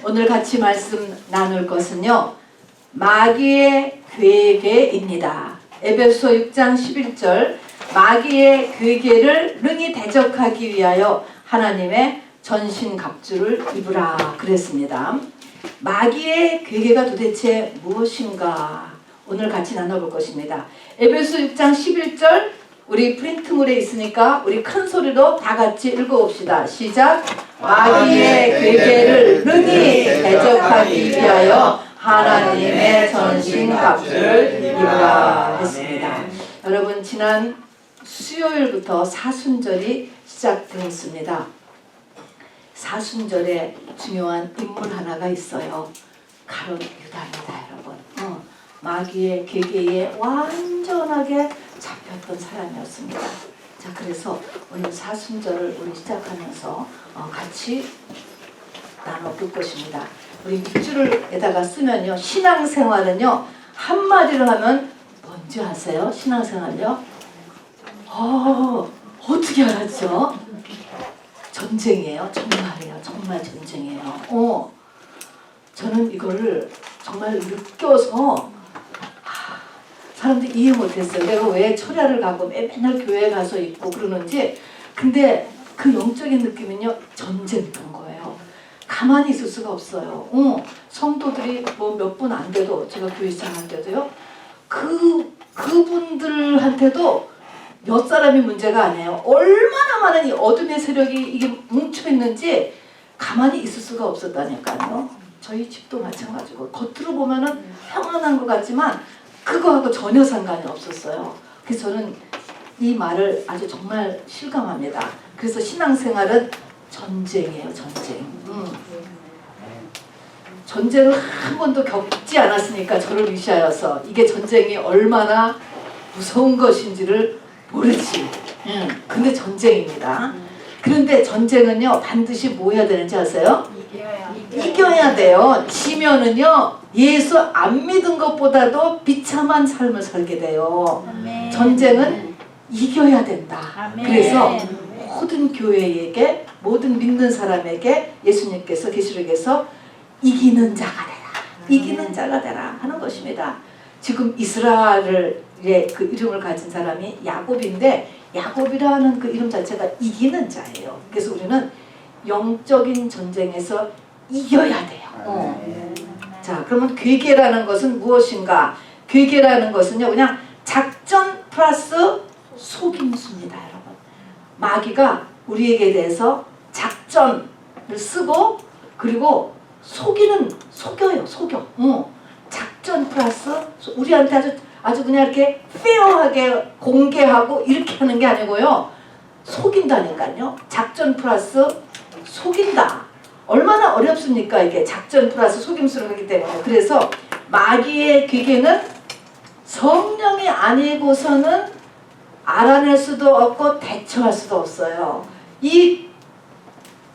오늘 같이 말씀 나눌 것은요, 마귀의 괴계입니다. 에베소 6장 11절, 마귀의 괴계를 능히 대적하기 위하여 하나님의 전신갑주를 입으라 그랬습니다. 마귀의 괴계가 도대체 무엇인가 오늘 같이 나눠볼 것입니다. 에베소 6장 11절, 우리 프린트물에 있으니까 우리 큰 소리로 다 같이 읽어봅시다. 시작. 마귀의 괴계를 능히 대적하기 위하여 하나님의 전신갑주를 입으라 했습니다. 여러분, 지난 수요일부터 사순절이 시작되었습니다. 사순절에 중요한 인물 하나가 있어요. 가룟 유다입니다, 여러분. 마귀의 괴계에 완전하게 잡혔던 사람이었습니다. 자, 그래서 오늘 사순절을 우리 시작하면서 같이 나눠볼 것입니다. 우리 밑줄에다가 쓰면요, 신앙생활은요, 한마디로 하면 뭔지 아세요? 신앙생활요? 어떻게 알았죠? 전쟁이에요. 정말이에요. 정말 전쟁이에요. 저는 이거를 정말 느껴서 사람들이 이해 못했어요. 내가 왜 철야를 가고 맨날 교회에 가서 있고 그러는지. 근데 그 영적인 느낌은요, 전쟁인 거예요. 가만히 있을 수가 없어요. 성도들이 뭐 몇 분 안 돼도, 제가 교회 시작할 때도요, 그분들한테도 몇 사람이 문제가 아니에요. 얼마나 많은 이 어둠의 세력이 이게 뭉쳐있는지 가만히 있을 수가 없었다니까요. 저희 집도 마찬가지고, 겉으로 보면은 평안한 것 같지만 그거하고 전혀 상관이 없었어요. 그래서 저는 이 말을 아주 정말 실감합니다. 그래서 신앙생활은 전쟁이에요. 전쟁. 전쟁을 한 번도 겪지 않았으니까 저를 위시하여서 이게 전쟁이 얼마나 무서운 것인지를 모르지. 근데 전쟁입니다. 그런데 전쟁은요, 반드시 뭐 해야 되는지 아세요? 이겨야 돼요. 지면은요, 예수 안 믿은 것보다도 비참한 삶을 살게 돼요. 아멘. 전쟁은 이겨야 된다. 아멘. 그래서 모든 교회에게, 모든 믿는 사람에게 예수님께서 계시록에서 이기는 자가 되라, 이기는 자가 되라 하는 것입니다. 지금 이스라엘의 그 이름을 가진 사람이 야곱인데, 야곱이라는 그 이름 자체가 이기는 자예요. 그래서 우리는 영적인 전쟁에서 이겨야 돼요. 자, 그러면 괴계라는 것은 무엇인가? 괴계라는 것은요, 그냥 작전 플러스 속임수입니다, 여러분. 마귀가 우리에게 대해서 작전을 쓰고, 그리고 속여요. 작전 플러스 우리한테 아주 그냥 이렇게 페어하게 공개하고 이렇게 하는 게 아니고요, 속인다니까요. 작전 플러스 속인다. 얼마나 어렵습니까? 이게 작전 플러스 속임수를 하기 때문에. 그래서 마귀의 괴계는 성령이 아니고서는 알아낼 수도 없고 대처할 수도 없어요. 이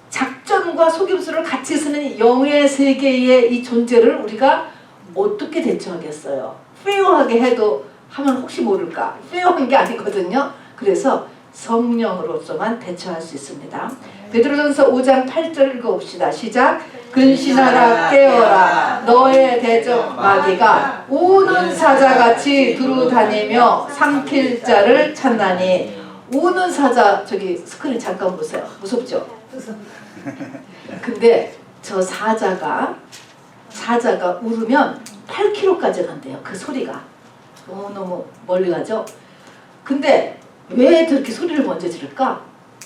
작전과 속임수를 같이 쓰는 영의 세계의 이 존재를 우리가 어떻게 대처하겠어요? 페어하게 해도 하면 혹시 모를까? 페어한 게 아니거든요. 그래서 성령으로서만 대처할 수 있습니다. 베드로전서 5장 8절 읽어봅시다. 시작. 근신하라, 깨어라. 너의 대적 마귀가 우는 사자같이 두루다니며 삼킬 자를 찾나니. 우는 사자, 저기 스크린 잠깐 보세요. 무섭죠? 근데 저 사자가 울으면 8km까지 간대요. 그 소리가 너무 멀리 가죠. 근데 왜 저렇게 소리를 먼저 지를까?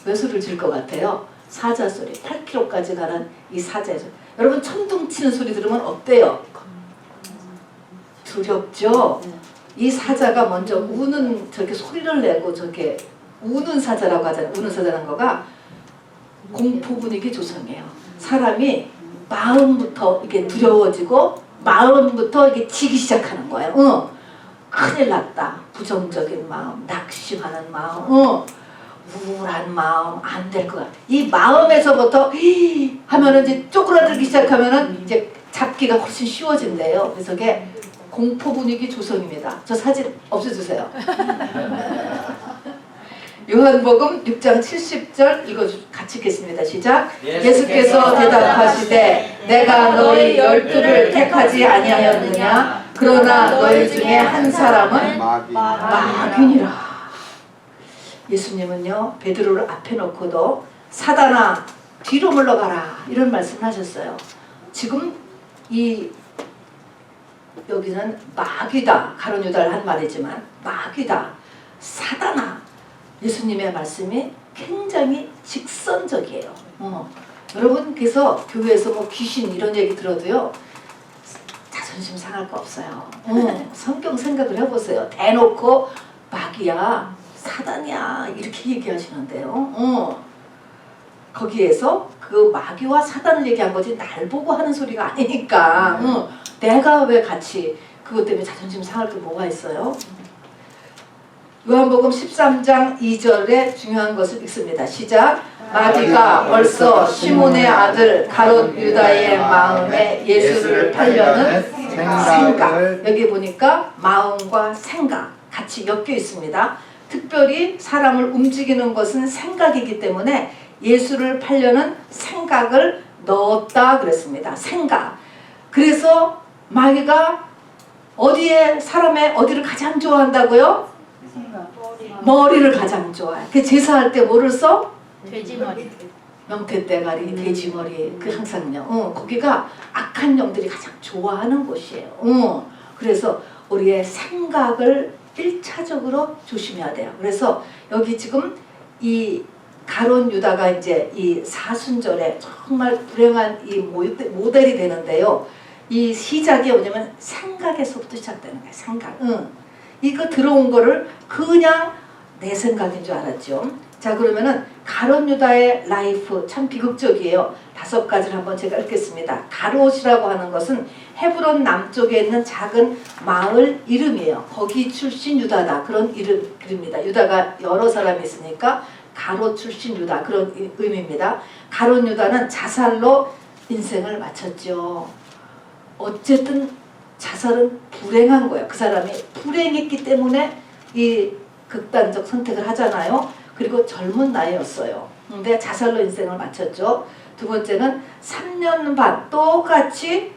왜 소리를 지를 것 같아요? 사자 소리, 8km까지 가는 이 사자의 소리. 여러분, 천둥 치는 소리 들으면 어때요? 두렵죠? 이 사자가 먼저 우는, 저렇게 소리를 내고 저렇게 우는 사자라고 하잖아요. 우는 사자라는 거가 공포 분위기 조성해요. 사람이 마음부터 이게 두려워지고 마음부터 이게 지기 시작하는 거예요. 큰일 났다. 부정적인 마음, 낙심하는 마음, 우울한 마음, 안 될 것 같아. 이 마음에서부터 하면은 이제 쪼그라들기 시작하면은 이제 잡기가 훨씬 쉬워진대요. 그래서 그게 공포 분위기 조성입니다. 저 사진 없애주세요. 요한복음 6장 70절 이거 같이 읽겠습니다. 시작. 예수께서 대답하시되 내가 너희 12를 택하지 아니하였느냐 그러나 너희 중에 한 사람은 마귀니라. 예수님은요 베드로를 앞에 놓고도 사단아 뒤로 물러가라 이런 말씀을 하셨어요. 지금 이 여기는 마귀다 가룟 유다를 한 말이지만 마귀다 사단아 예수님의 말씀이 굉장히 직선적이에요. 여러분 그래서 교회에서 뭐 귀신 이런 얘기 들어도요 자존심 상할 거 없어요. 성경 생각을 해보세요. 대놓고 마귀야 사단이야 이렇게 얘기하시는데요. 거기에서 그 마귀와 사단을 얘기한 거지 날 보고 하는 소리가 아니니까 내가 왜 같이 그것 때문에 자존심 상할 게 뭐가 있어요? 요한복음 13장 2절에 중요한 것을 읽습니다. 시작. 마귀가 벌써 시몬의 아들 가롯 유다의 마음에 예수를 팔려는 생각. 여기 보니까 마음과 생각 같이 엮여 있습니다. 특별히 사람을 움직이는 것은 생각이기 때문에 예수를 팔려는 생각을 넣었다 그랬습니다. 생각. 그래서 마귀가 어디에 사람의 어디를 가장 좋아한다고요? 머리를 가장 좋아해. 그 제사할 때 뭐를 써? 돼지머리. 명태대가리, 돼지머리. 그 항상요. 거기가 악한 영들이 가장 좋아하는 곳이에요. 그래서 우리의 생각을 1차적으로 조심해야 돼요. 그래서 여기 지금 이 가룟 유다가 이제 이 사순절에 정말 불행한 이 모델이 되는데요. 이 시작이 뭐냐면 생각에서부터 시작되는 거예요. 생각. 이거 들어온 거를 그냥 내 생각인 줄 알았죠. 자 그러면은 가룟 유다의 라이프 참 비극적이에요. 5가지를 한번 제가 읽겠습니다. 가롯이라고 하는 것은 헤브론 남쪽에 있는 작은 마을 이름이에요. 거기 출신 유다다 그런 이름입니다. 유다가 여러 사람이 있으니까 가롯 출신 유다 그런 의미입니다. 가롯 유다는 자살로 인생을 마쳤죠. 어쨌든 자살은 불행한 거예요. 그 사람이 불행했기 때문에 이 극단적 선택을 하잖아요. 그리고 젊은 나이였어요. 근데 자살로 인생을 마쳤죠. 두 번째는 3년 반 똑같이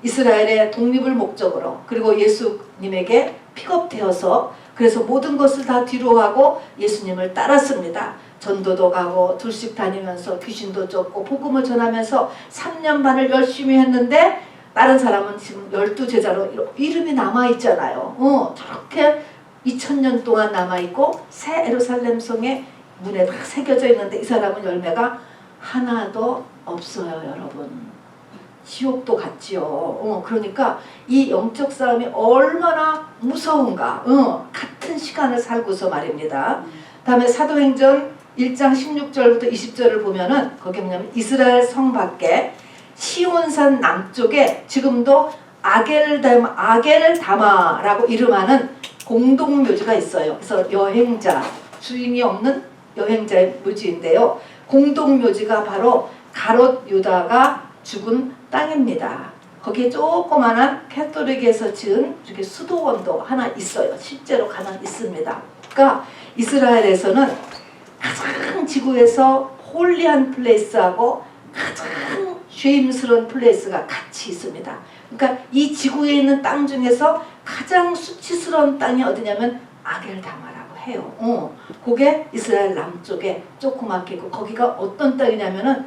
이스라엘의 독립을 목적으로 그리고 예수님에게 픽업되어서 그래서 모든 것을 다 뒤로 하고 예수님을 따랐습니다. 전도도 가고 둘씩 다니면서 귀신도 쫓고 복음을 전하면서 3년 반을 열심히 했는데 다른 사람은 지금 12제자로 이름이 남아있잖아요. 저렇게 2000년 동안 남아있고 새 예루살렘 성의 문에 다 새겨져 있는데 이 사람은 열매가 하나도 없어요. 여러분 지옥도 갔지요. 그러니까 이 영적 싸움이 얼마나 무서운가. 같은 시간을 살고서 말입니다. 다음에 사도행전 1장 16절부터 20절을 보면은 거기 뭐냐면 이스라엘 성 밖에 시온산 남쪽에 지금도 아겔다마라고 이름하는 공동묘지가 있어요. 그래서 여행자, 주인이 없는 여행자의 묘지인데요. 공동묘지가 바로 가롯 유다가 죽은 땅입니다. 거기에 조그만한 캐톨릭에서 지은 이렇게 수도원도 하나 있어요. 실제로 가만 있습니다. 그러니까 이스라엘에서는 가장 지구에서 홀리한 플레이스하고 가장 죄임스러운 플레이스가 같이 있습니다. 그러니까 이 지구에 있는 땅 중에서 가장 수치스러운 땅이 어디냐면 아겔다마라고 해요. 그게 이스라엘 남쪽에 조그맣게 있고 거기가 어떤 땅이냐면은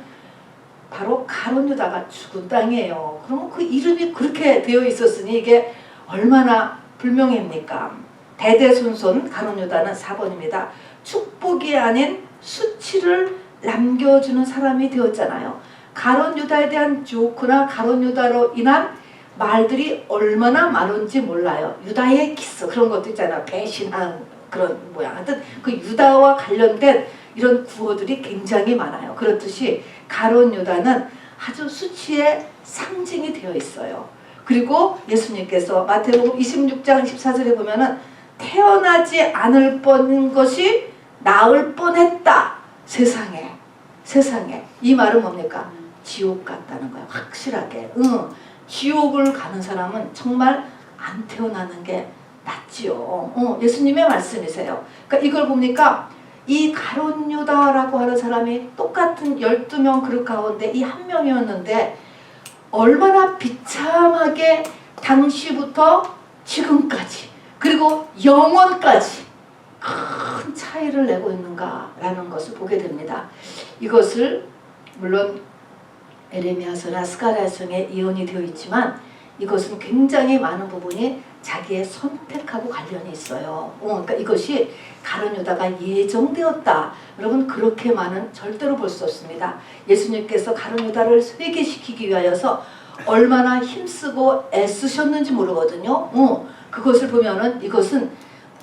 바로 가룟 유다가 죽은 땅이에요. 그러면 그 이름이 그렇게 되어 있었으니 이게 얼마나 불명예입니까? 대대손손 가룟 유다는 4번입니다. 축복이 아닌 수치를 남겨주는 사람이 되었잖아요. 가룟 유다에 대한 조크나 가룟 유다로 인한 말들이 얼마나 많은지 몰라요. 유다의 키스 그런 것도 있잖아요. 배신한 그런 모양. 하여튼 그 유다와 관련된 이런 구호들이 굉장히 많아요. 그렇듯이 가룟 유다는 아주 수치의 상징이 되어 있어요. 그리고 예수님께서 마태복음 26장 24절에 보면은 태어나지 않을 뻔한 것이 나을 뻔했다. 세상에 이 말은 뭡니까? 지옥 같다는 거예요. 확실하게. 지옥을 가는 사람은 정말 안 태어나는 게 낫지요. 예수님의 말씀이세요. 그러니까 이걸 보니까 이 가룟 유다라고 하는 사람이 똑같은 12명 그룹 가운데 이 한 명이었는데 얼마나 비참하게 당시부터 지금까지 그리고 영원까지 큰 차이를 내고 있는가라는 것을 보게 됩니다. 이것을 물론 에레미야서나 스가랴서에 예언이 되어 있지만 이것은 굉장히 많은 부분이 자기의 선택하고 관련이 있어요. 그러니까 이것이 가룟 유다가 예정되었다. 여러분 그렇게만은 절대로 볼 수 없습니다. 예수님께서 가룟 유다를 회개시키기 위하여서 얼마나 힘쓰고 애쓰셨는지 모르거든요. 그것을 보면은 이것은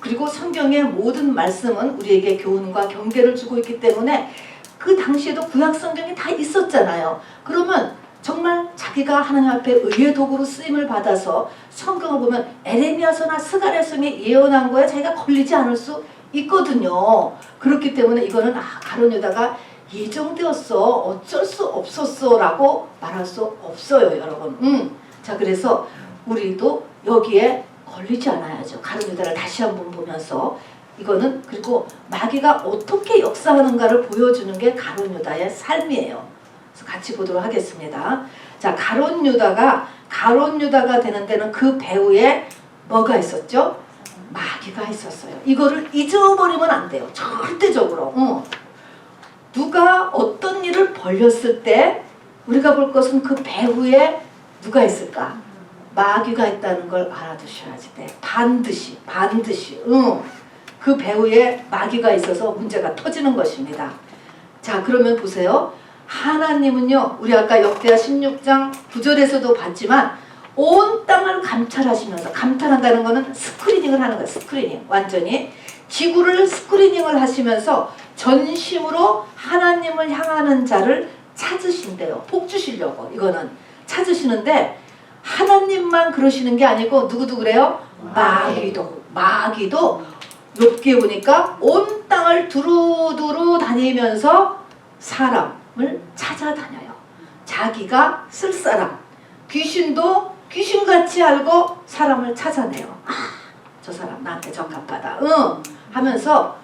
그리고 성경의 모든 말씀은 우리에게 교훈과 경계를 주고 있기 때문에 그 당시에도 구약 성경이 다 있었잖아요. 그러면 정말 자기가 하나님 앞에 의의 도구로 쓰임을 받아서 성경을 보면 에레미야서나 스가랴서에 예언한 거에 자기가 걸리지 않을 수 있거든요. 그렇기 때문에 이거는 가룟 유다가 예정되었어, 어쩔 수 없었어 라고 말할 수 없어요, 여러분. 자, 그래서 우리도 여기에 걸리지 않아야죠. 가룟 유다를 다시 한번 보면서 이거는 그리고 마귀가 어떻게 역사하는가를 보여주는 게 가룟 유다의 삶이에요. 그래서 같이 보도록 하겠습니다. 자, 가룟 유다가 되는 데는 그 배후에 뭐가 있었죠? 마귀가 있었어요. 이거를 잊어버리면 안 돼요. 절대적으로. 누가 어떤 일을 벌였을 때 우리가 볼 것은 그 배후에 누가 있을까? 마귀가 있다는 걸 알아두셔야지 돼. 반드시. 그 배후에 마귀가 있어서 문제가 터지는 것입니다. 자, 그러면 보세요. 하나님은요, 우리 아까 역대하 16장 9절에서도 봤지만 온 땅을 감찰하시면서, 감찰한다는 거는 스크리닝을 하는 거예요. 스크리닝. 완전히 지구를 스크리닝을 하시면서 전심으로 하나님을 향하는 자를 찾으신대요. 복 주시려고. 이거는 찾으시는데 하나님만 그러시는 게 아니고 누구도 그래요? 마귀도 욥기에 보니까 온 땅을 두루두루 다니면서 사람을 찾아다녀요. 자기가 쓸 사람. 귀신도 귀신같이 알고 사람을 찾아내요. 저 사람 나한테 적합하다. 하면서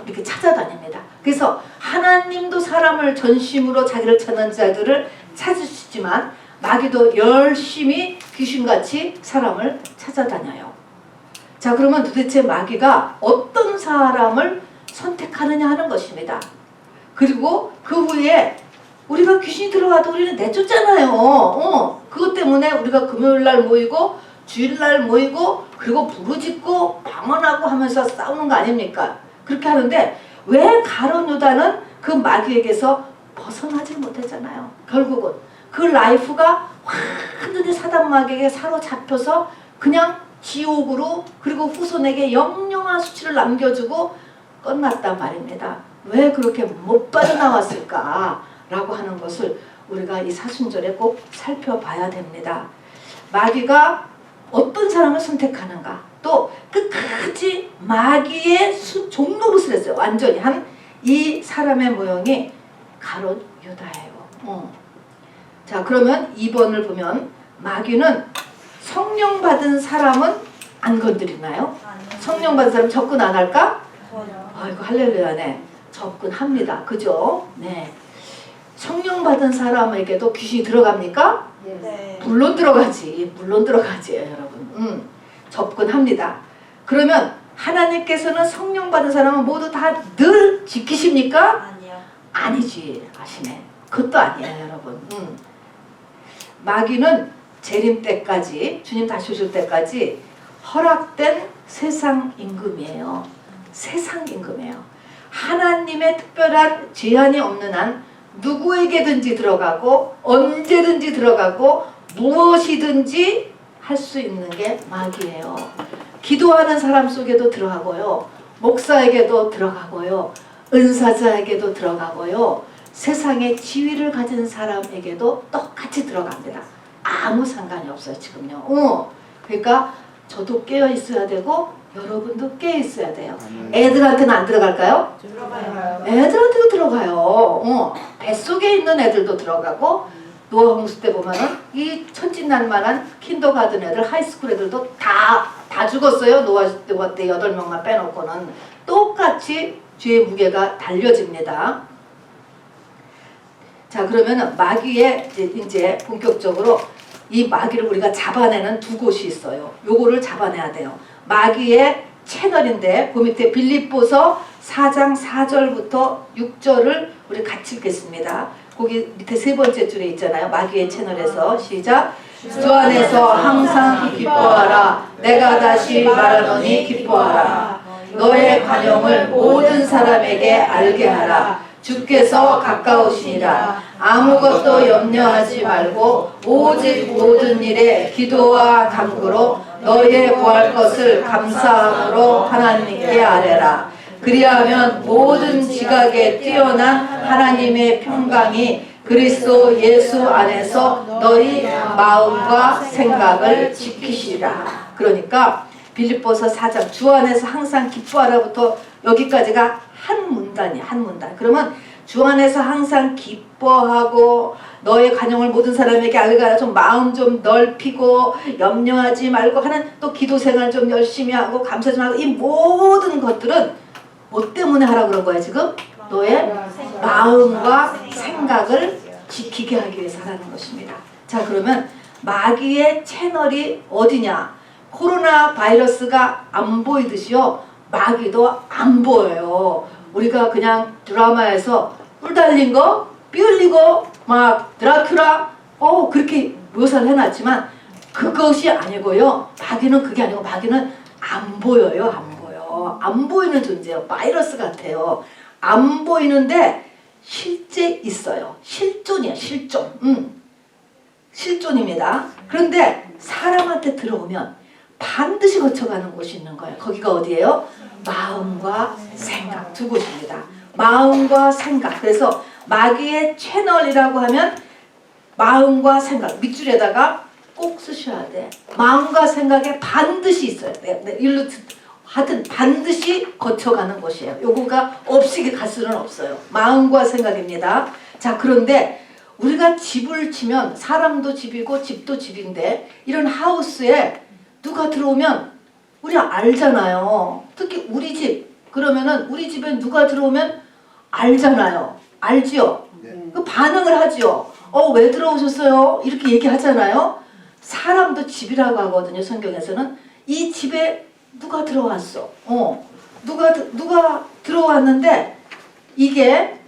이렇게 찾아다닙니다. 그래서 하나님도 사람을 전심으로 자기를 찾는 자들을 찾으시지만 마귀도 열심히 귀신같이 사람을 찾아다녀요. 자, 그러면 도대체 마귀가 어떤 사람을 선택하느냐 하는 것입니다. 그리고 그 후에 우리가 귀신이 들어가도 우리는 내쫓잖아요. 그것 때문에 우리가 금요일날 모이고 주일날 모이고 그리고 부르짖고 방언하고 하면서 싸우는 거 아닙니까? 그렇게 하는데 왜 가룟 유다는 그 마귀에게서 벗어나지 못했잖아요. 결국은 그 라이프가 완전히 사단 마귀에게 사로잡혀서 그냥 지옥으로 그리고 후손에게 영영한 수치를 남겨주고 끝났단 말입니다. 왜 그렇게 못 빠져나왔을까? 라고 하는 것을 우리가 이 사순절에 꼭 살펴봐야 됩니다. 마귀가 어떤 사람을 선택하는가, 또 끝까지 마귀의 종노릇을 했어요. 완전히 한 이 사람의 모형이 가룟 유다예요. 자, 그러면 2번을 보면 마귀는 성령 받은 사람은 안 건드리나요? 성령 받은 사람 접근 안 할까? 아이고 할렐루야네. 접근합니다. 그죠? 네. 성령 받은 사람에게도 귀신이 들어갑니까? 네. 물론 들어가지. 여러분. 접근합니다. 그러면 하나님께서는 성령 받은 사람은 모두 다 늘 지키십니까? 아니요. 아니지. 아시네. 그것도 아니에요, 여러분. 마귀는 재림 때까지, 주님 다시 오실 때까지 허락된 세상 임금이에요. 세상 임금이에요. 하나님의 특별한 제한이 없는 한 누구에게든지 들어가고 언제든지 들어가고 무엇이든지 할 수 있는 게 마귀예요. 기도하는 사람 속에도 들어가고요. 목사에게도 들어가고요. 은사자에게도 들어가고요. 세상의 지위를 가진 사람에게도 똑같이 들어갑니다. 아무 상관이 없어요, 지금요. 그러니까 저도 깨어 있어야 되고 여러분도 깨어 있어야 돼요. 애들한테는 안 들어갈까요? 들어가요. 애들한테도 들어가요. 뱃속에 있는 애들도 들어가고 노아 홍수 때 보면은 이 천진난만한 킨더가든 애들, 하이스쿨 애들도 다 죽었어요. 노아 때 8명만 빼놓고는 똑같이 죄의 무게가 달려집니다. 자, 그러면 마귀의 이제 본격적으로 이 마귀를 우리가 잡아내는 두 곳이 있어요. 요거를 잡아내야 돼요. 마귀의 채널인데 그 밑에 빌립보서 4장 4절부터 6절을 우리 같이 읽겠습니다. 거기 밑에 세 번째 줄에 있잖아요. 마귀의 채널에서 시작. 주 안에서 항상 기뻐하라. 내가 다시 말하노니 기뻐하라. 너의 관용을 모든 사람에게 알게 하라. 주께서 가까우시니라. 아무것도 염려하지 말고 오직 모든 일에 기도와 간구로 너희의 구할 것을 감사함으로 하나님께 아뢰라. 그리하면 모든 지각에 뛰어난 하나님의 평강이 그리스도 예수 안에서 너희 마음과 생각을 지키시라. 그러니까 빌립보서 4장 주 안에서 항상 기뻐하라부터 여기까지가 한 문단이야. 한 문단. 그러면 주 안에서 항상 기뻐하고 너의 간용을 모든 사람에게 알게 하라. 좀 마음 좀 넓히고 염려하지 말고 하는 또 기도 생활 좀 열심히 하고 감사 좀 하고 이 모든 것들은 뭐 때문에 하라고 그런 거야 지금? 너의 마음과 생각을 지키게 하기 위해서 하라는 것입니다. 자, 그러면 마귀의 채널이 어디냐? 코로나 바이러스가 안 보이듯이요. 마귀도 안 보여요. 우리가 그냥 드라마에서 뿔 달린 거, 삐 흘리고 막 드라큘라 그렇게 묘사를 해놨지만 그것이 아니고요. 마귀는 그게 아니고 마귀는 안 보여요. 안 보여. 안 보이는 존재예요. 바이러스 같아요. 안 보이는데 실제 있어요. 실존이야. 실존. 실존입니다. 그런데 사람한테 들어오면 반드시 거쳐가는 곳이 있는 거예요. 거기가 어디예요? 마음과 생각 두 곳입니다. 마음과 생각. 그래서 마귀의 채널이라고 하면 마음과 생각. 밑줄에다가 꼭 쓰셔야 돼. 마음과 생각에 반드시 있어요. 일로 하여튼 반드시 거쳐가는 곳이에요. 요거가 없이 갈 수는 없어요. 마음과 생각입니다. 자, 그런데 우리가 집을 치면 사람도 집이고 집도 집인데 이런 하우스에 누가 들어오면 우리 알잖아요. 특히 우리 집 그러면은 우리 집에 누가 들어오면 알잖아요. 알지요? 그 반응을 하지요. 왜 들어오셨어요? 이렇게 얘기하잖아요. 사람도 집이라고 하거든요. 성경에서는 이 집에 누가 들어왔어? 누가 들어왔는데 이게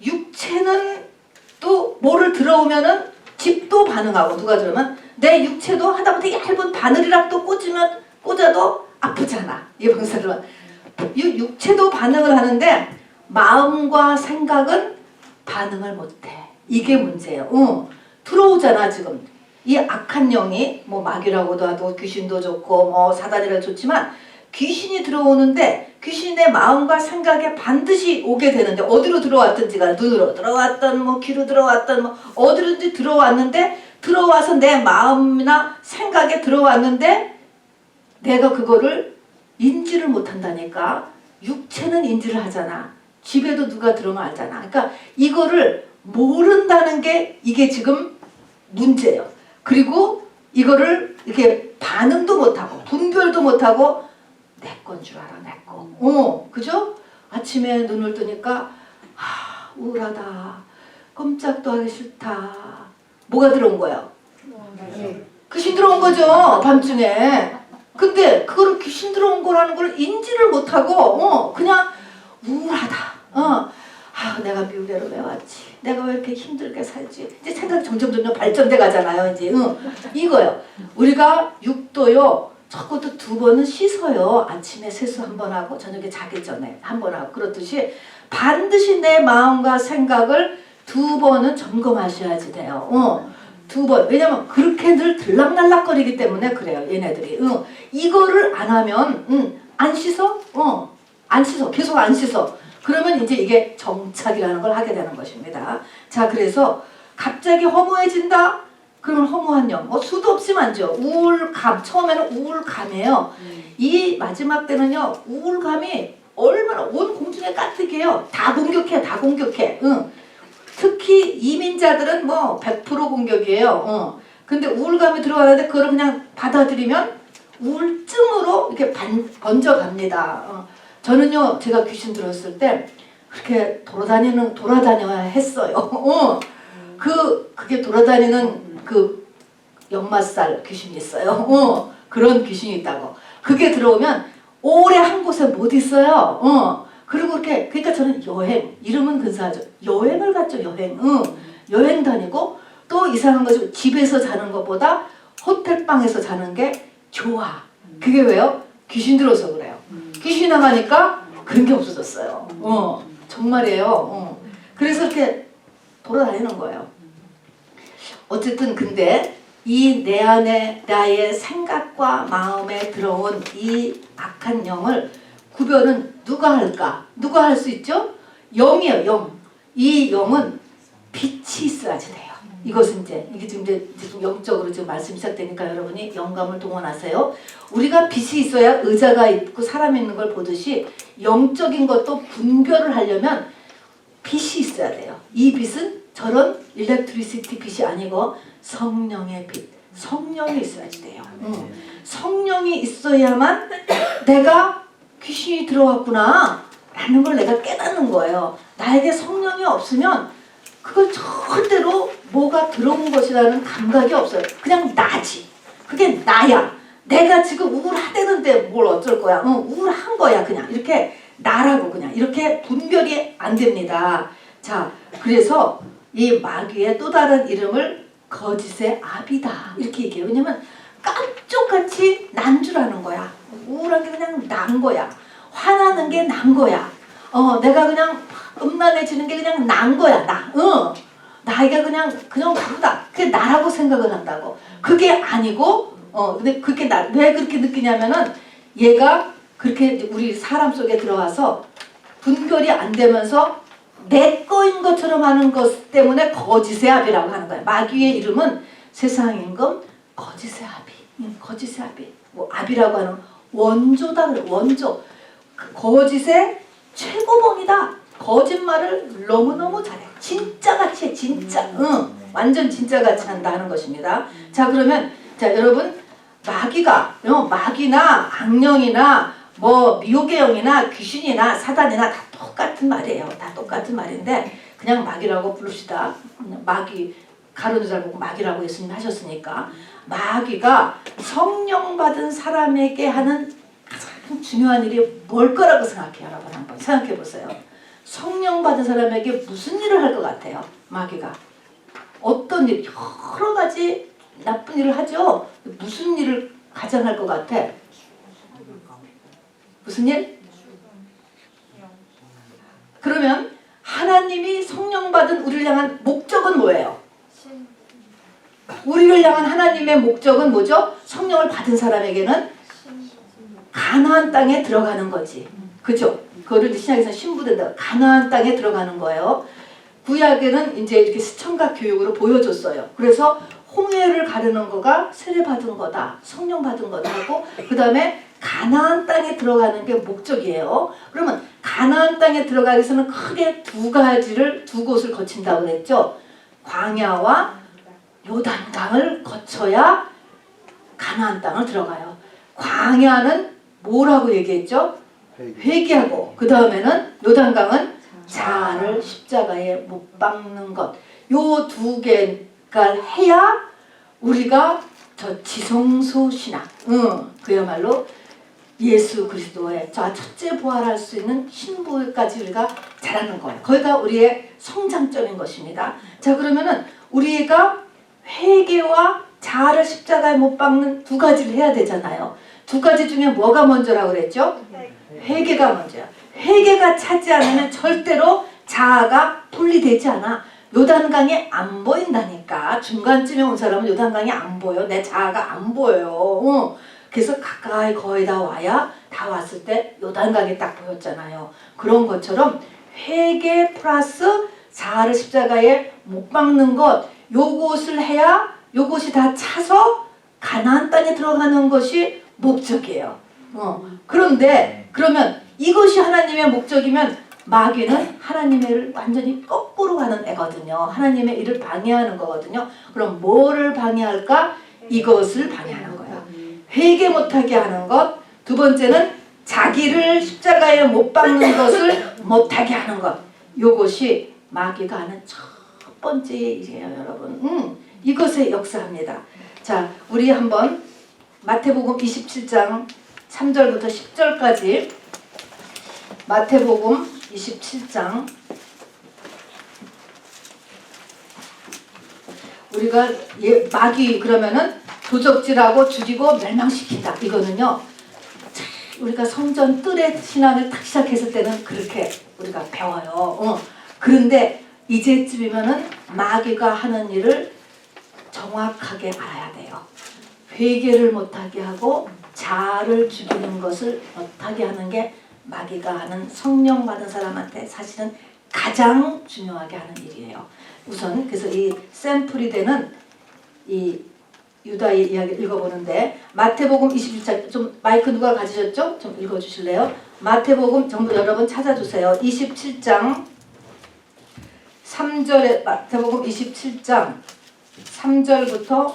육체는 또 뭐를 들어오면은 집도 반응하고 누가 들어오면 내 육체도 하다못해 얇은 바늘이랑 또 꽂아도 아프잖아. 이 방사를 육체도 반응을 하는데 마음과 생각은 반응을 못해. 이게 문제예요. 들어오잖아 지금. 이 악한 영이 뭐 마귀라고도 하고 귀신도 좋고 뭐 사단이라도 좋지만 귀신이 들어오는데 귀신이 내 마음과 생각에 반드시 오게 되는데 어디로 들어왔든지가 눈으로 들어왔던 뭐 귀로 들어왔던 뭐 어디든지 들어왔는데 들어와서 내 마음이나 생각에 들어왔는데 내가 그거를 인지를 못한다니까. 육체는 인지를 하잖아. 집에도 누가 들어오면 알잖아. 그러니까 이거를 모른다는 게 이게 지금 문제예요. 그리고 이거를 이렇게 반응도 못하고 분별도 못하고 내 건 줄 알아. 내 거. 그죠? 아침에 눈을 뜨니까 우울하다. 꼼짝도 하기 싫다. 뭐가 들어온 거야? 귀신 들어온 거죠. 밤중에. 근데 그거를 귀신 들어온 거라는 걸 인지를 못하고 그냥 우울하다. 내가 미국에로 왜 왔지? 내가 왜 이렇게 힘들게 살지? 이제 생각이 점점 발전돼 가잖아요. 이제 이거요. 우리가 육도요. 적어도 2번은 씻어요. 아침에 세수 1번 하고 저녁에 자기 전에 1번 하고 그렇듯이 반드시 내 마음과 생각을 2번은 점검하셔야지 돼요. 2번. 왜냐면 그렇게 늘 들락날락거리기 때문에 그래요. 얘네들이. 이거를 안 하면 안 씻어? 안 씻어. 계속 안 씻어. 그러면 이제 이게 정착이라는 걸 하게 되는 것입니다. 자, 그래서 갑자기 허무해진다? 그러면 허무한 영. 수도 없이 만져. 우울감. 처음에는 우울감이에요. 이 마지막 때는요. 우울감이 얼마나 온 공중에 까뜩해요. 다 공격해. 다 공격해. 특히 이민자들은 뭐 100% 공격이에요. 근데 우울감이 들어가는데 그걸 그냥 받아들이면 우울증으로 이렇게 번져갑니다. 저는요 제가 귀신 들었을 때 그렇게 돌아다녀야 했어요. 그게 돌아다니는 그 역마살 귀신이 있어요. 그런 귀신이 있다고. 그게 들어오면 오래 한 곳에 못 있어요. 그리고 이렇게 그러니까 저는 여행 이름은 근사하죠. 여행을 갔죠. 여행. 여행 다니고 또 이상한 거죠. 집에서 자는 것보다 호텔 방에서 자는 게 좋아. 그게 왜요? 귀신 들어서 그래요. 귀신 나가니까 그런 게 없어졌어요. 정말이에요. 그래서 이렇게 돌아다니는 거예요. 어쨌든 근데 이 내 안에 나의 생각과 마음에 들어온 이 악한 영을 구별은 누가 할까? 누가 할 수 있죠? 영이에요. 영. 이 영은 빛이 있어야지 돼요. 이것은 이게 지금 영적으로 지금 말씀이 시작되니까 여러분이 영감을 동원하세요. 우리가 빛이 있어야 의자가 있고 사람이 있는 걸 보듯이 영적인 것도 분별을 하려면 빛이 있어야 돼요. 이 빛은 저런 일렉트리시티 빛이 아니고 성령의 빛. 성령이 있어야지 돼요. 성령이 있어야만 내가 귀신이 들어왔구나 라는 걸 내가 깨닫는 거예요. 나에게 성령이 없으면 그걸 절대로 뭐가 들어온 것이라는 감각이 없어요. 그냥 나지. 그게 나야. 내가 지금 우울하다는데 뭘 어쩔 거야. 우울한 거야. 그냥 이렇게 나라고 그냥 이렇게 분별이 안 됩니다. 자, 그래서 이 마귀의 또 다른 이름을 거짓의 아비다 이렇게 얘기해요. 왜냐면 깜짝같이 난 줄 아는 거야. 우울한 게 그냥 난 거야. 화나는 게 난 거야. 내가 그냥 음란해지는 게 그냥 난 거야. 나이가 그냥 그러다. 그게 나라고 생각을 한다고. 그게 아니고 근데 그게 왜 그렇게 느끼냐면은 얘가 그렇게 우리 사람 속에 들어와서 분별이 안 되면서 내 거인 것처럼 하는 것 때문에 거짓의 아비라고 하는 거예요. 마귀의 이름은 세상 임금 거짓의 아비. 거짓의 아비. 뭐 아비라고 하는 원조다. 원조. 거짓의 최고봉이다. 거짓말을 너무너무 잘해. 진짜같이 해. 진짜. 완전 진짜같이 한다 하는 것입니다. 자, 그러면 자 여러분 마귀나 악령이나 뭐 미혹의 영이나 귀신이나 사단이나 다 똑같은 말이에요. 다 똑같은 말인데 그냥 마귀라고 부릅시다. 마귀 가로는 잘 보고 마귀라고 예수님 하셨으니까 마귀가 성령 받은 사람에게 하는 가장 중요한 일이 뭘 거라고 생각해요. 여러분 한번 생각해 보세요. 성령 받은 사람에게 무슨 일을 할 것 같아요? 마귀가 어떤 일, 여러 가지 나쁜 일을 하죠. 무슨 일을 가장 할 것 같아? 무슨 일? 그러면 하나님이 성령 받은 우리를 향한 목적은 뭐예요? 우리를 향한 하나님의 목적은 뭐죠? 성령을 받은 사람에게는 가나안 땅에 들어가는 거지. 그죠? 그거를 신약에서 신부된다. 가나안 땅에 들어가는 거예요. 구약에는 이제 이렇게 시청각 교육으로 보여줬어요. 그래서 홍해를 가르는 거가 세례 받은 거다. 성령 받은 거다 하고 그 다음에 가나안 땅에 들어가는 게 목적이에요. 그러면 가나안 땅에 들어가기 위해서는 크게 두 곳을 거친다고 그랬죠. 광야와 요단강을 거쳐야 가나안 땅을 들어가요. 광야는 뭐라고 얘기했죠? 회개하고 그 다음에는 요단강은 자아를 십자가에 못 박는 것. 요 두 개가 해야 우리가 저 지성소 신앙, 그야말로 예수 그리스도의 첫째 부활할 수 있는 신부까지 우리가 자라는 거예요. 거기가 우리의 성장점인 것입니다. 자, 그러면은 우리가 회개와 자아를 십자가에 못 박는 두 가지를 해야 되잖아요. 두 가지 중에 뭐가 먼저라고 그랬죠? 회개가 먼저야. 회개가 차지 않으면 절대로 자아가 분리되지 않아. 요단강이 안 보인다니까. 중간쯤에 온 사람은 요단강이 안 보여. 내 자아가 안 보여요. 그래서 가까이 거의 다 와야 다 왔을 때 요단강이 딱 보였잖아요. 그런 것처럼 회개 플러스 자아를 십자가에 못 박는 것, 요것을 해야 요것이 다 차서 가나안 땅에 들어가는 것이 목적이에요. 그런데 그러면 이것이 하나님의 목적이면 마귀는 하나님의 일을 완전히 거꾸로 가는 애거든요. 하나님의 일을 방해하는 거거든요. 그럼 뭐를 방해할까? 이것을 방해하는 거예요. 회개 못하게 하는 것. 두 번째는 자기를 십자가에 못 박는 것을 못하게 하는 것. 요것이 마귀가 하는 첫 번째 일이에요, 여러분. 이것에 역사합니다. 자, 우리 한번 마태복음 27장 3절부터 10절까지 마태복음 27장 우리가 마귀 그러면은 도적질하고 죽이고 멸망시킨다. 이거는요. 우리가 성전 뜰에 신앙을 딱 시작했을 때는 그렇게 우리가 배워요. 그런데 이제쯤이면은 마귀가 하는 일을 정확하게 알아야 돼요. 회개를 못하게 하고 자아를 죽이는 것을 못하게 하는 게 마귀가 하는 성령 받은 사람한테 사실은 가장 중요하게 하는 일이에요. 우선 그래서 이 샘플이 되는 이 유다의 이야기를 읽어보는데 마태복음 21장 좀 마이크 누가 가지셨죠? 좀 읽어주실래요? 마태복음 전부 여러분 찾아주세요. 27장 3절에 마태복음 27장 3절부터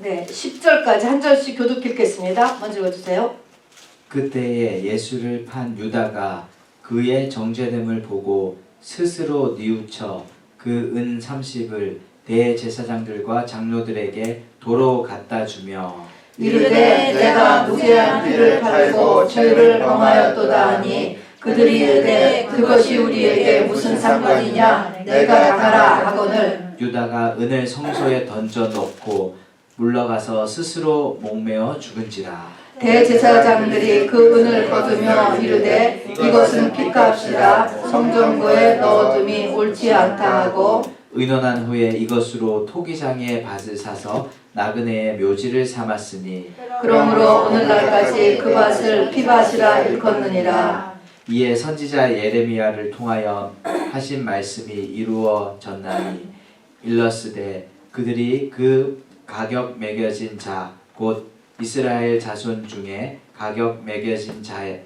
10절까지 한 절씩 교독 읽겠습니다. 먼저 읽어주세요. 그때에 예수를 판 유다가 그의 정죄됨을 보고 스스로 뉘우쳐 그 은 30을 대제사장들과 장로들에게 도로 갖다 주며 이르되 내가 무죄한 피를 팔고 죄를 범하였도다 하니 그들이 이르되 그것이 우리에게 무슨 상관이냐 내가 당하라 하거늘 유다가 은을 성소에 던져 넣고 물러가서 스스로 목매어 죽은지라. 대제사장들이 그 은을 거두며 이르되 이것은 핏값이라 성전고에 넣어둠이 옳지 않다 하고 의논한 후에 이것으로 토기장의 밭을 사서 나그네의 묘지를 삼았으니 그러므로 오늘날까지 그 밭을 피밭이라 일컫느니라. 이에 선지자 예레미야를 통하여 하신 말씀이 이루어졌나니 일러스되 그들이 그 가격 매겨진 자 곧 이스라엘 자손 중에 가격 매겨진 자의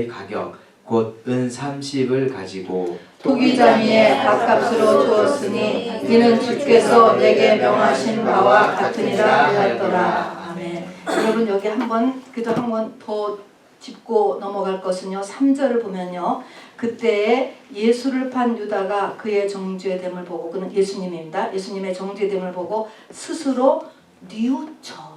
가격 곧 은 30을 가지고 토기장이의 밭값으로 주었으니 이는 주께서 내게 명하신 바와 같으니라 하였더라. 아멘. 여러분 여기 한번 그래도 한번 더 짚고 넘어갈 것은요. 3절을 보면요. 그때에 예수를 판 유다가 그의 정죄됨을 보고 그는 예수님입니다. 예수님의 정죄됨을 보고 스스로 뉘우쳐.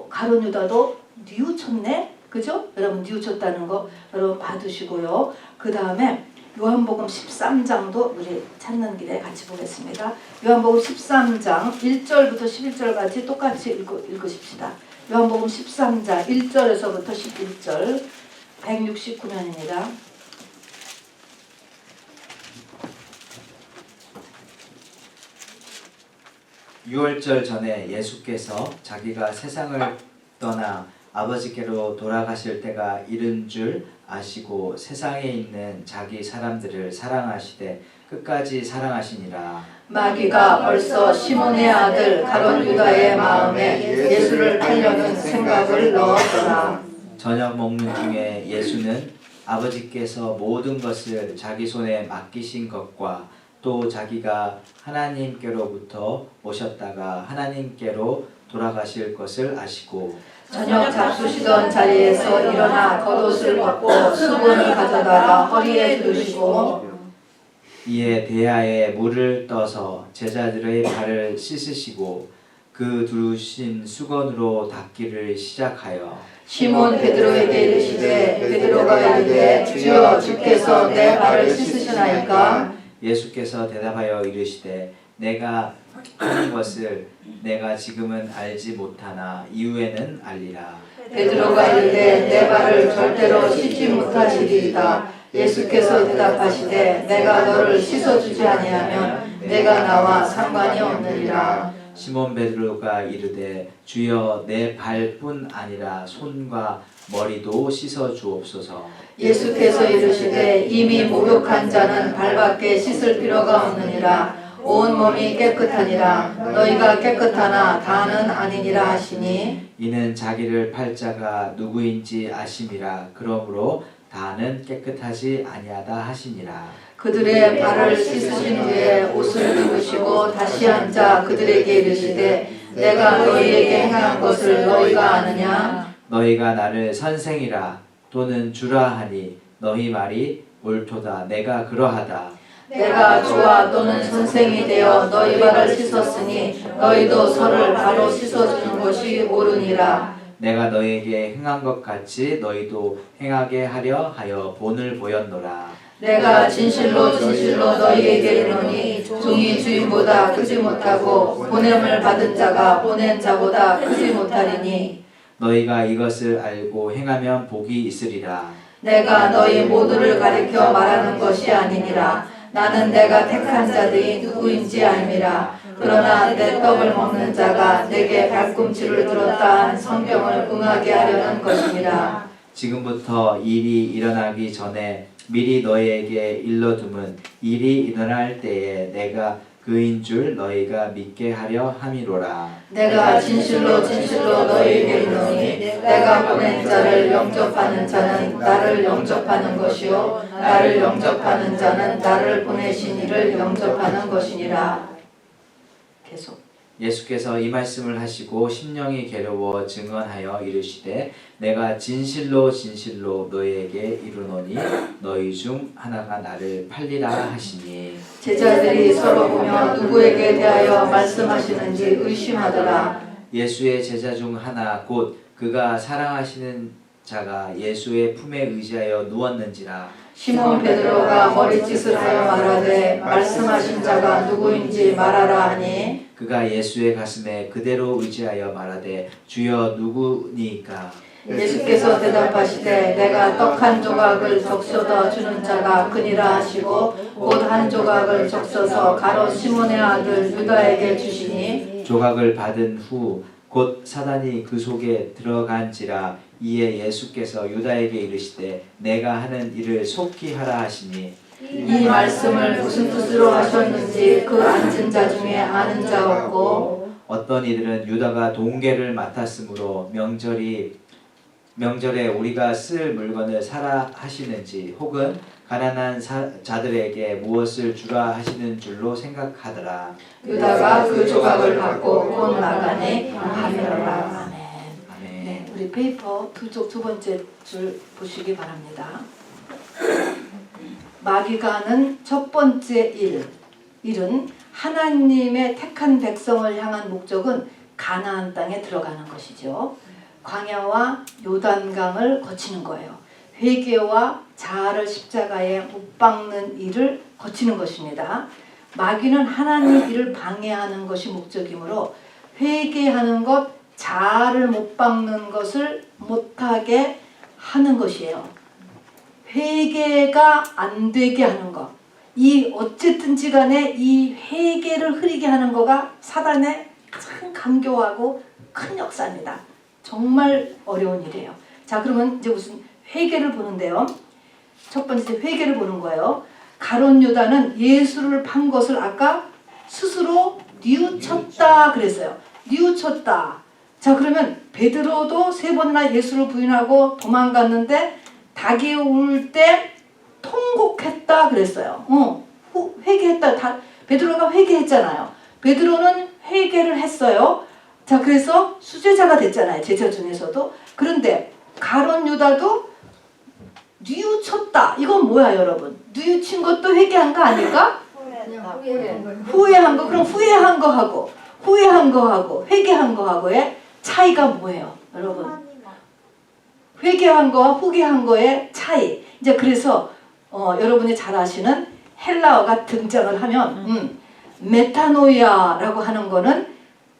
가룟 유다도 뉘우쳤네? 그죠? 여러분 뉘우쳤다는 거 여러분 받으시고요. 그 다음에 요한복음 13장도 우리 찾는 길에 같이 보겠습니다. 요한복음 13장 1절부터 11절까지 똑같이 읽으십시다. 요한복음 13장 1절에서부터 11절 169면입니다. 유월절 전에 예수께서 자기가 세상을 떠나 아버지께로 돌아가실 때가 이른 줄 아시고 세상에 있는 자기 사람들을 사랑하시되 끝까지 사랑하시니라. 마귀가 벌써 시몬의 아들 가룟 유다의 마음에 예수를 팔려는 생각을 넣었더라. 저녁 먹는 중에 예수는 아버지께서 모든 것을 자기 손에 맡기신 것과 또 자기가 하나님께로부터 오셨다가 하나님께로 돌아가실 것을 아시고 저녁 잡수시던 자리에서 일어나 겉옷을 벗고 수건을 가져다가 허리에 두르시고 이에 대야에 물을 떠서 제자들의 발을 씻으시고 그 두르신 수건으로 닦기를 시작하여 시몬 베드로에게 이르시되 베드로가 이르되 주여 주께서 내 발을 씻으시나이까. 예수께서 대답하여 이르시되 내가 하는 것을 내가 지금은 알지 못하나 이후에는 알리라. 베드로가 이르되 내 발을 절대로 씻지 못하시리이다. 예수께서 대답하시되 내가 너를 씻어주지 아니하면 내가 나와 상관이 없느니라. 시몬 베드로가 이르되 주여 내 발뿐 아니라 손과 머리도 씻어 주옵소서. 예수께서 이르시되 이미 목욕한 자는 발밖에 씻을 필요가 없느니라. 온 몸이 깨끗하니라. 너희가 깨끗하나 다는 아니니라 하시니 이는 자기를 팔 자가 누구인지 아심이라. 그러므로 다는 깨끗하지 아니하다 하시니라. 그들의 발을 씻으신 후에 옷을 입으시고 다시 앉아 그들에게 이르시되 내가 너희에게 행한 것을 너희가 아느냐? 너희가 나를 선생이라 또는 주라 하니 너희 말이 옳도다. 내가 그러하다. 내가 주와 또는 선생이 되어 너희 발을 씻었으니 너희도 서를 바로 씻어주는 것이 옳으니라. 내가 너희에게 행한 것 같이 너희도 행하게 하려 하여 본을 보였노라. 내가 진실로 진실로 너희에게 이르노니 종이 주인보다 크지 못하고 보냄을 받은 자가 보낸 자보다 크지 못하리니 너희가 이것을 알고 행하면 복이 있으리라. 내가 너희 모두를 가리켜 말하는 것이 아니니라. 나는 내가 택한 자들이 누구인지 알미라. 그러나 내 떡을 먹는 자가 내게 발꿈치를 들었다 한 성경을 응하게 하려는 것이니라. 지금부터 일이 일어나기 전에 미리 너희에게 일러둠은 일이 일어날 때에 내가 그인 줄 너희가 믿게 하려 함이로라. 내가 진실로 진실로 너희에게 이르노니 내가 보낸 자를 영접하는 자는 나를 영접하는 것이요 나를 영접하는 자는 나를 보내신 이를 영접하는 것이니라. 계속. 예수께서 이 말씀을 하시고 심령이 괴로워 증언하여 이르시되 내가 진실로 진실로 너희에게 이르노니 너희 중 하나가 나를 팔리라 하시니 제자들이 서로 보며 누구에게 대하여 말씀하시는지 의심하더라. 예수의 제자 중 하나 곧 그가 사랑하시는 자가 예수의 품에 의지하여 누웠는지라. 시몬 베드로가 머리짓을 하여 말하되 말씀하신 자가 누구인지 말하라 하니 그가 예수의 가슴에 그대로 의지하여 말하되 주여 누구니까. 예수께서 대답하시되 내가 떡 한 조각을 적셔서 주는 자가 그니라 하시고 곧 한 조각을 적셔서 가롯 시몬의 아들 유다에게 주시니 조각을 받은 후 곧 사단이 그 속에 들어간지라. 이에 예수께서 유다에게 이르시되 내가 하는 일을 속히 하라 하시니 이 말씀을 무슨 뜻으로 하셨는지 그 앉은 자 중에 아는 자 없고 어떤 이들은 유다가 동계를 맡았으므로 명절에 우리가 쓸 물건을 사라 하시는지 혹은 가난한 자들에게 무엇을 주라 하시는 줄로 생각하더라. 유다가 그 조각을 받고 곧 나가니 하더라. 아멘. 아멘. 네, 우리 페이퍼 두 번째 줄 보시기 바랍니다. 마귀가 하는 첫 번째 일은 하나님의 택한 백성을 향한 목적은 가나안 땅에 들어가는 것이죠. 광야와 요단강을 거치는 거예요. 회개와 자아를 십자가에 못 박는 일을 거치는 것입니다. 마귀는 하나님 일을 방해하는 것이 목적이므로 회개하는 것, 자아를 못 박는 것을 못하게 하는 것이에요. 회개가 안 되게 하는 것. 이 어쨌든지 간에 이 회개를 흐리게 하는 거가 사단의 가장 강교하고 큰 역사입니다. 정말 어려운 일이에요. 자, 그러면 이제 무슨 회개를 보는데요. 첫 번째 회개를 보는 거예요. 가룟 유다는 예수를 판 것을 아까 스스로 뉘우쳤다 그랬어요. 뉘우쳤다. 자, 그러면 베드로도 3번이나 예수를 부인하고 도망갔는데 닭이 울 때 통곡했다 그랬어요. 회개했다. 베드로가 회개했잖아요. 베드로는 회개를 했어요. 자, 그래서 수제자가 됐잖아요. 제자 중에서도. 그런데 가룟 유다도 뉘우쳤다. 이건 뭐야, 여러분? 뉘우친 것도 회개한 거 아닐까? 후회한 거. 그럼 후회한 거하고 회개한 거하고의 차이가 뭐예요, 여러분? 회개한 거와 후회한 거의 차이. 이제 그래서 여러분이 잘 아시는 헬라어가 등장을 하면 메타노이아라고 하는 거는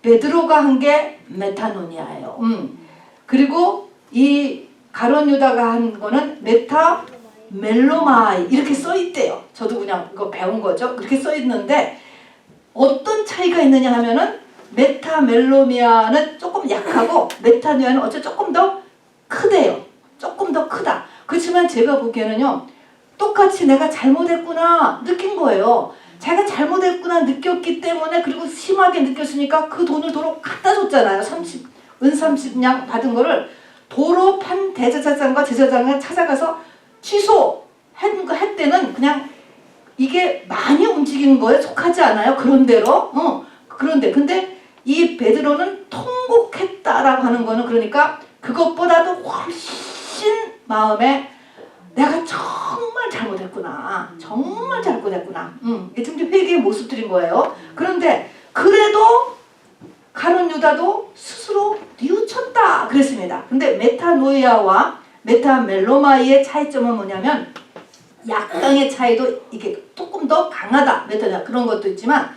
베드로가 한 게 메타노니아예요. 그리고 이 가룟 유다가 한 거는 메타 멜로마이 이렇게 써 있대요. 저도 그냥 이거 배운 거죠. 그렇게 써 있는데 어떤 차이가 있느냐 하면은 메타 멜로미아는 조금 약하고 메타노이아는 어째 조금 더 크대요. 조금 더 크다. 그렇지만 제가 보기에는요. 똑같이 내가 잘못했구나 느낀 거예요. 자기가 잘못했구나 느꼈기 때문에 그리고 심하게 느꼈으니까 그 돈을 도로 갖다 줬잖아요. 은 30냥 받은 거를 도로 판 대제사장과 제사장을 찾아가서 취소할 때는 그냥 이게 많이 움직이는 거에 속하지 않아요. 그런 대로. 근데 이 베드로는 통곡했다라고 하는 거는 그러니까 그것보다도 훨씬 마음에 내가 정말 잘못했구나. 정말 잘못했구나. 이게 지금 회개의 모습들인 거예요. 그런데 그래도 가룟 유다도 스스로 뉘우쳤다 그랬습니다. 근데 메타노이아와 메타멜로마이의 차이점은 뭐냐면 약강의 차이도 이게 조금 더 강하다. 메타노이아 그런 것도 있지만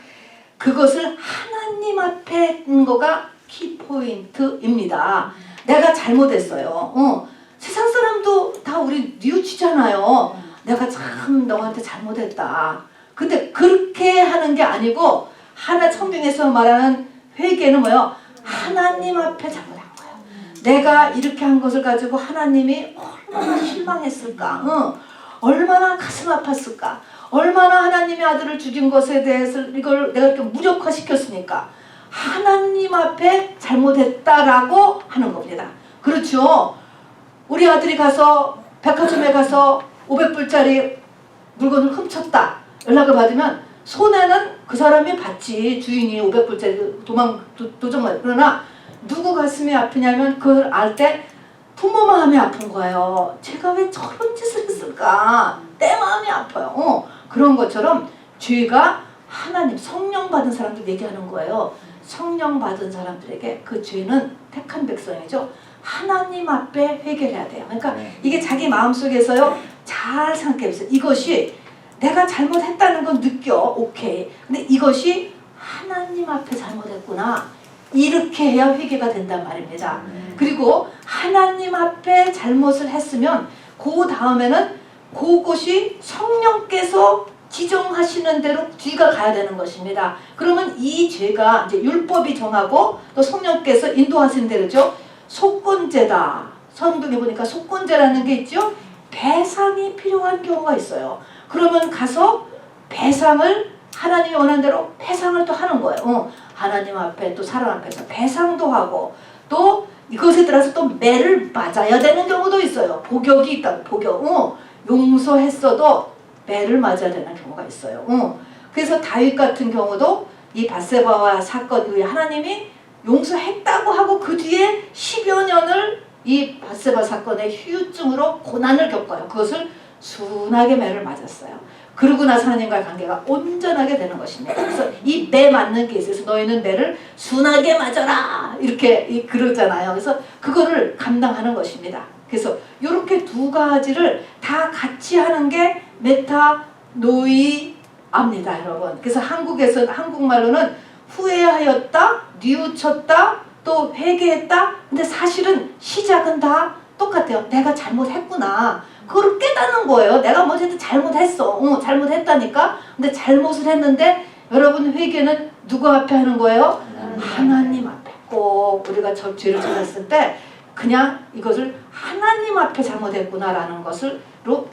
그것을 하나님 앞에 있는 거가 키포인트입니다. 내가 잘못했어요. 세상 사람도 다 우리 뉘우치잖아요. 내가 참 너한테 잘못했다. 근데 그렇게 하는 게 아니고 하나 성경에서 말하는 회개는 뭐예요? 하나님 앞에 잘못한 거예요. 내가 이렇게 한 것을 가지고 하나님이 얼마나 실망했을까? 얼마나 가슴 아팠을까? 얼마나 하나님의 아들을 죽인 것에 대해서 이걸 내가 이렇게 무력화시켰으니까 하나님 앞에 잘못했다라고 하는 겁니다. 그렇죠? 우리 아들이 가서 백화점에 가서 500불짜리 물건을 훔쳤다 연락을 받으면 손해는 그 사람이 받지. 주인이 500불짜리 도둑만. 그러나 누구 가슴이 아프냐면 그걸 알 때 부모 마음이 아픈 거예요. 제가 왜 저런 짓을 했을까? 내 마음이 아파요. 그런 것처럼 죄가 하나님 성령 받은 사람들 얘기하는 거예요. 성령 받은 사람들에게 그 죄는 택한 백성이죠. 하나님 앞에 회개해야 돼요. 그러니까 이게 자기 마음속에서요. 잘 생각해보세요. 이것이 내가 잘못했다는 건 느껴. 오케이. 근데 이것이 하나님 앞에 잘못했구나. 이렇게 해야 회개가 된단 말입니다. 그리고 하나님 앞에 잘못을 했으면 그 다음에는 그것이 성령께서 지정하시는 대로 뒤가 가야 되는 것입니다. 그러면 이 죄가 이제 율법이 정하고 또 성령께서 인도하시는 대로죠. 속건죄다. 성경에 보니까 속건죄라는 게 있죠. 배상이 필요한 경우가 있어요. 그러면 가서 배상을 하나님이 원하는 대로 배상을 또 하는 거예요. 하나님 앞에 또 사람 앞에서 배상도 하고 또 이것에 따라서 또 매를 맞아야 되는 경우도 있어요. 복역이 있다. 복역. 용서했어도 매를 맞아야 되는 경우가 있어요. 그래서 다윗 같은 경우도 이 밧세바와 사건 이후에 하나님이 용서했다고 하고 그 뒤에 10여 년을 이 밧세바 사건의 후유증으로 고난을 겪어요. 그것을 순하게 매를 맞았어요. 그러고 나서 하나님과의 관계가 온전하게 되는 것입니다. 그래서 이 매 맞는 게 있어서 너희는 매를 순하게 맞아라 이렇게 그러잖아요. 그래서 그거를 감당하는 것입니다. 그래서 이렇게 두 가지를 다 같이 하는 게 메타노이아입니다, 여러분. 그래서 한국말로는 후회하였다, 뉘우쳤다, 또 회개했다. 근데 사실은 시작은 다 똑같아요. 내가 잘못했구나. 그걸 깨닫는 거예요. 내가 뭐든지 잘못했어. 잘못했다니까. 근데 잘못을 했는데 여러분 회개는 누구 앞에 하는 거예요? 하나님 앞에. 꼭 우리가 저 죄를 찾았을 때 그냥 이것을 하나님 앞에 잘못했구나라는 것을 꼭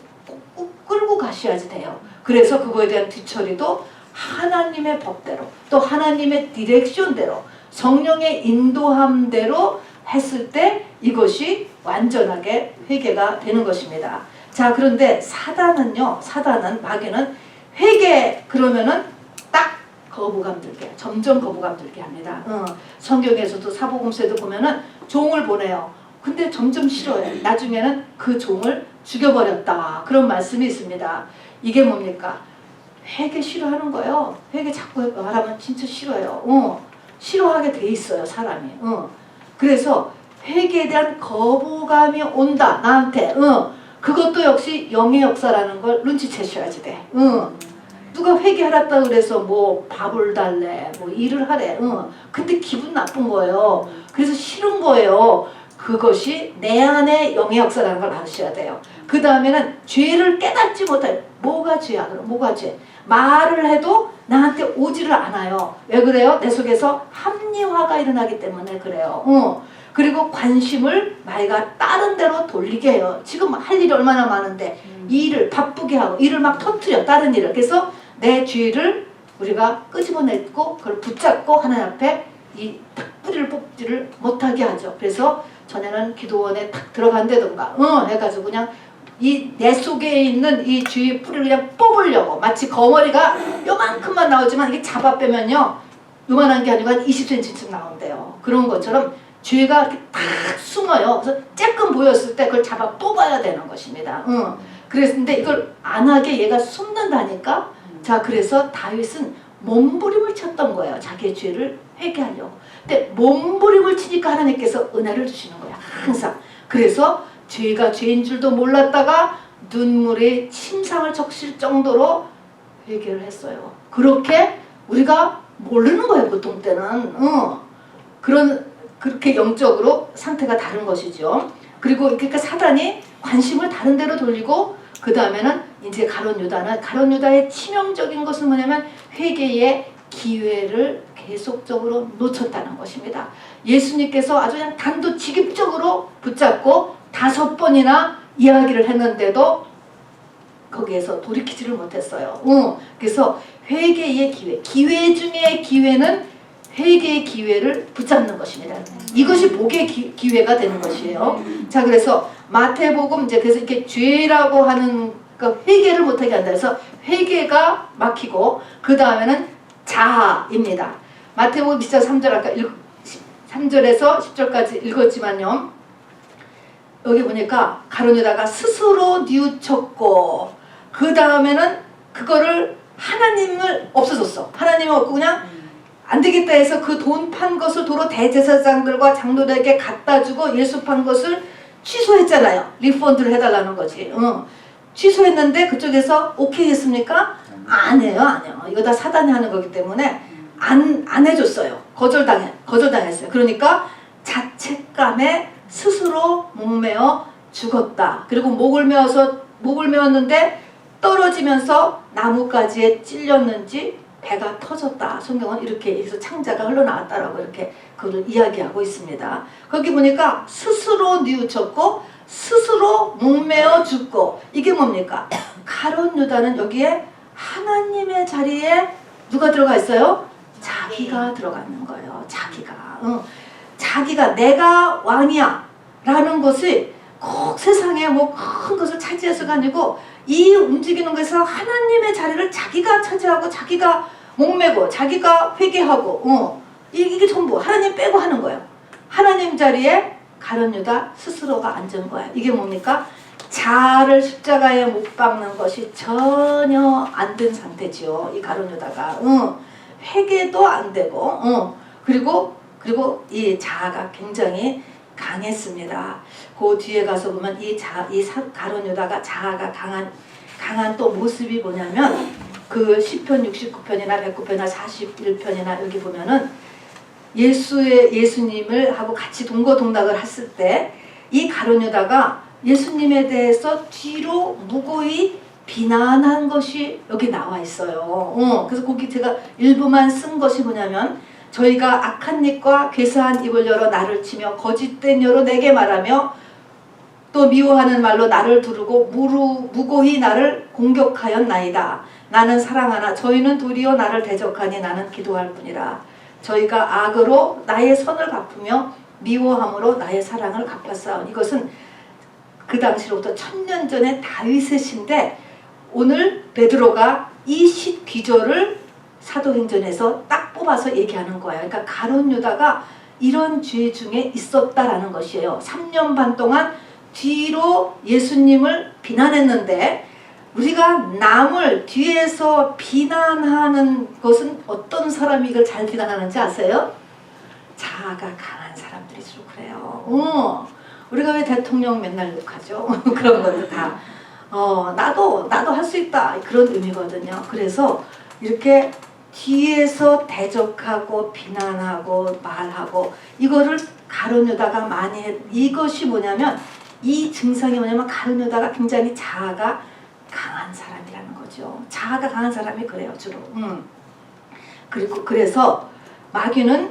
끌고 가셔야지 돼요. 그래서 그거에 대한 뒤처리도 하나님의 법대로 또 하나님의 디렉션대로 성령의 인도함대로 했을 때 이것이 완전하게 회개가 되는 것입니다. 자, 그런데 사단은 마귀는 회개 그러면은 딱 거부감 들게, 점점 거부감 들게 합니다. 성경에서도 사복음서에도 보면은 종을 보내요. 근데 점점 싫어요. 나중에는 그 종을 죽여버렸다. 그런 말씀이 있습니다. 이게 뭡니까? 회개 싫어하는 거예요. 회개 자꾸 말하면 진짜 싫어요. 싫어하게 돼 있어요, 사람이. 그래서 회개에 대한 거부감이 온다, 나한테. 그것도 역시 영의 역사라는 걸 눈치채셔야지 돼. 누가 회개하랬다 그래서 뭐 밥을 달래, 뭐 일을 하래. 근데 기분 나쁜 거예요. 그래서 싫은 거예요. 그것이 내 안에 영의 역사라는 걸 아셔야 돼요. 그 다음에는 죄를 깨닫지 못해. 뭐가 죄야? 그럼 뭐가 죄? 말을 해도 나한테 오지를 않아요. 왜 그래요? 내 속에서 합리화가 일어나기 때문에 그래요. 그리고 관심을 마이가 다른 데로 돌리게 해요. 지금 할 일이 얼마나 많은데 일을 바쁘게 하고 일을 막 터뜨려, 다른 일을. 그래서 내 죄를 우리가 끄집어냈고 그걸 붙잡고 하나님 앞에 이 탁 뿌리를 뽑지를 못하게 하죠. 그래서 전에는 기도원에 탁 들어간다던가 해가지고 그냥 이 내 속에 있는 이 죄의 뿌리를 그냥 뽑으려고, 마치 거머리가 요만큼만 나오지만 이게 잡아 빼면요 요만한 게 아니고 한 20cm쯤 나온대요. 그런 것처럼 죄가 이렇게 딱 숨어요. 그래서 쬐끔 보였을 때 그걸 잡아 뽑아야 되는 것입니다. 그랬는데 이걸 안 하게 얘가 숨는다니까. 자, 그래서 다윗은 몸부림을 쳤던 거예요. 자기의 죄를 회개하려고. 근데 몸부림을 치니까 하나님께서 은혜를 주시는 거야. 항상. 그래서 죄가 죄인 줄도 몰랐다가 눈물에 침상을 적실 정도로 회개를 했어요. 그렇게 우리가 모르는 거예요. 보통 때는. 그렇게 영적으로 상태가 다른 것이죠. 그리고 그러니까 사단이 관심을 다른 데로 돌리고 그 다음에는 이제 가룟 유다의 치명적인 것은 뭐냐면 회개의 기회를 계속적으로 놓쳤다는 것입니다. 예수님께서 아주 그냥 단도직입적으로 붙잡고 5번이나 이야기를 했는데도 거기에서 돌이키지를 못했어요. 그래서 회개의 기회 중에 기회는 회개의 기회를 붙잡는 것입니다. 이것이 복의 기회가 되는 것이에요. 자, 그래서 마태복음 이제 그래서 이렇게 죄라고 하는 그 회개를 못하게 한다. 그래서 회개가 막히고 그 다음에는 자아입니다. 마태복음 24장 3절 아까 3절에서 10절까지 읽었지만요. 여기 보니까 가룟 유다가 스스로 뉘우쳤고 그 다음에는 그거를 하나님을 없어졌어. 하나님을 없고 그냥 안 되겠다 해서 그 돈 판 것을 도로 대제사장들과 장로들에게 갖다 주고 예수 판 것을 취소했잖아요. 리펀드를 해달라는 거지. 취소했는데 그쪽에서 오케이 했습니까? 안 해요. 이거 다 사단이 하는 거기 때문에 안 해줬어요. 거절당했어요. 그러니까 자책감에 스스로 목매어 죽었다. 그리고 목을 메었는데 떨어지면서 나뭇가지에 찔렸는지 배가 터졌다. 성경은 이렇게 해서 창자가 흘러나왔다라고 이렇게 그걸 이야기하고 있습니다. 거기 보니까 스스로 뉘우쳤고 스스로 목매어 죽고 이게 뭡니까? 가룟 유다는 여기에 하나님의 자리에 누가 들어가 있어요? 자기가 들어가는 거예요. 자기가 내가 왕이야 라는 것이 꼭 세상에 뭐 큰 것을 차지해서가 아니고 이 움직이는 것에서 하나님의 자리를 자기가 차지하고 자기가 목매고 자기가 회개하고 이게 전부 하나님 빼고 하는 거예요. 하나님 자리에 가룟 유다 스스로가 앉은 거야. 이게 뭡니까? 자아를 십자가에 못 박는 것이 전혀 안 된 상태지요. 이 가룟 유다가 회개도 안 되고 그리고 이 자아가 굉장히 강했습니다. 그 뒤에 가서 보면 이 가룟 유다가 자아가 강한 또 모습이 뭐냐면 그 시편 69편이나 109편이나 41편이나 여기 보면은 예수님을 하고 같이 동거동락을 했을 때 이 가룟 유다가 예수님에 대해서 뒤로 무고히 비난한 것이 여기 나와 있어요. 그래서 거기 제가 일부만 쓴 것이 뭐냐면 저희가 악한 입과 괴사한 입을 열어 나를 치며 거짓된 여로 내게 말하며 또 미워하는 말로 나를 두르고 무고히 나를 공격하였나이다. 나는 사랑하나 저희는 도리어 나를 대적하니 나는 기도할 뿐이라. 저희가 악으로 나의 선을 갚으며 미워함으로 나의 사랑을 갚았사오니. 이것은 그 당시로부터 1000년 전에 다윗의 시인데 오늘 베드로가 이 시 귀절을 사도행전에서 딱 뽑아서 얘기하는 거예요. 그러니까 가룟 유다가 이런 죄 중에 있었다라는 것이에요. 3년 반 동안 뒤로 예수님을 비난했는데 우리가 남을 뒤에서 비난하는 것은 어떤 사람이 이걸 잘 비난하는지 아세요? 자아가 강한 사람들일수록 그래요. 우리가 왜 대통령 맨날 욕하죠? 그런 것도 다 나도 할 수 있다 그런 의미거든요. 그래서 이렇게 뒤에서 대적하고 비난하고 말하고 이거를 가룟 유다가 많이 이것이 뭐냐면 이 증상이 뭐냐면 가룟 유다가 굉장히 자아가 강한 사람이라는 거죠. 자아가 강한 사람이 그래요 주로. 그리고 그래서 마귀는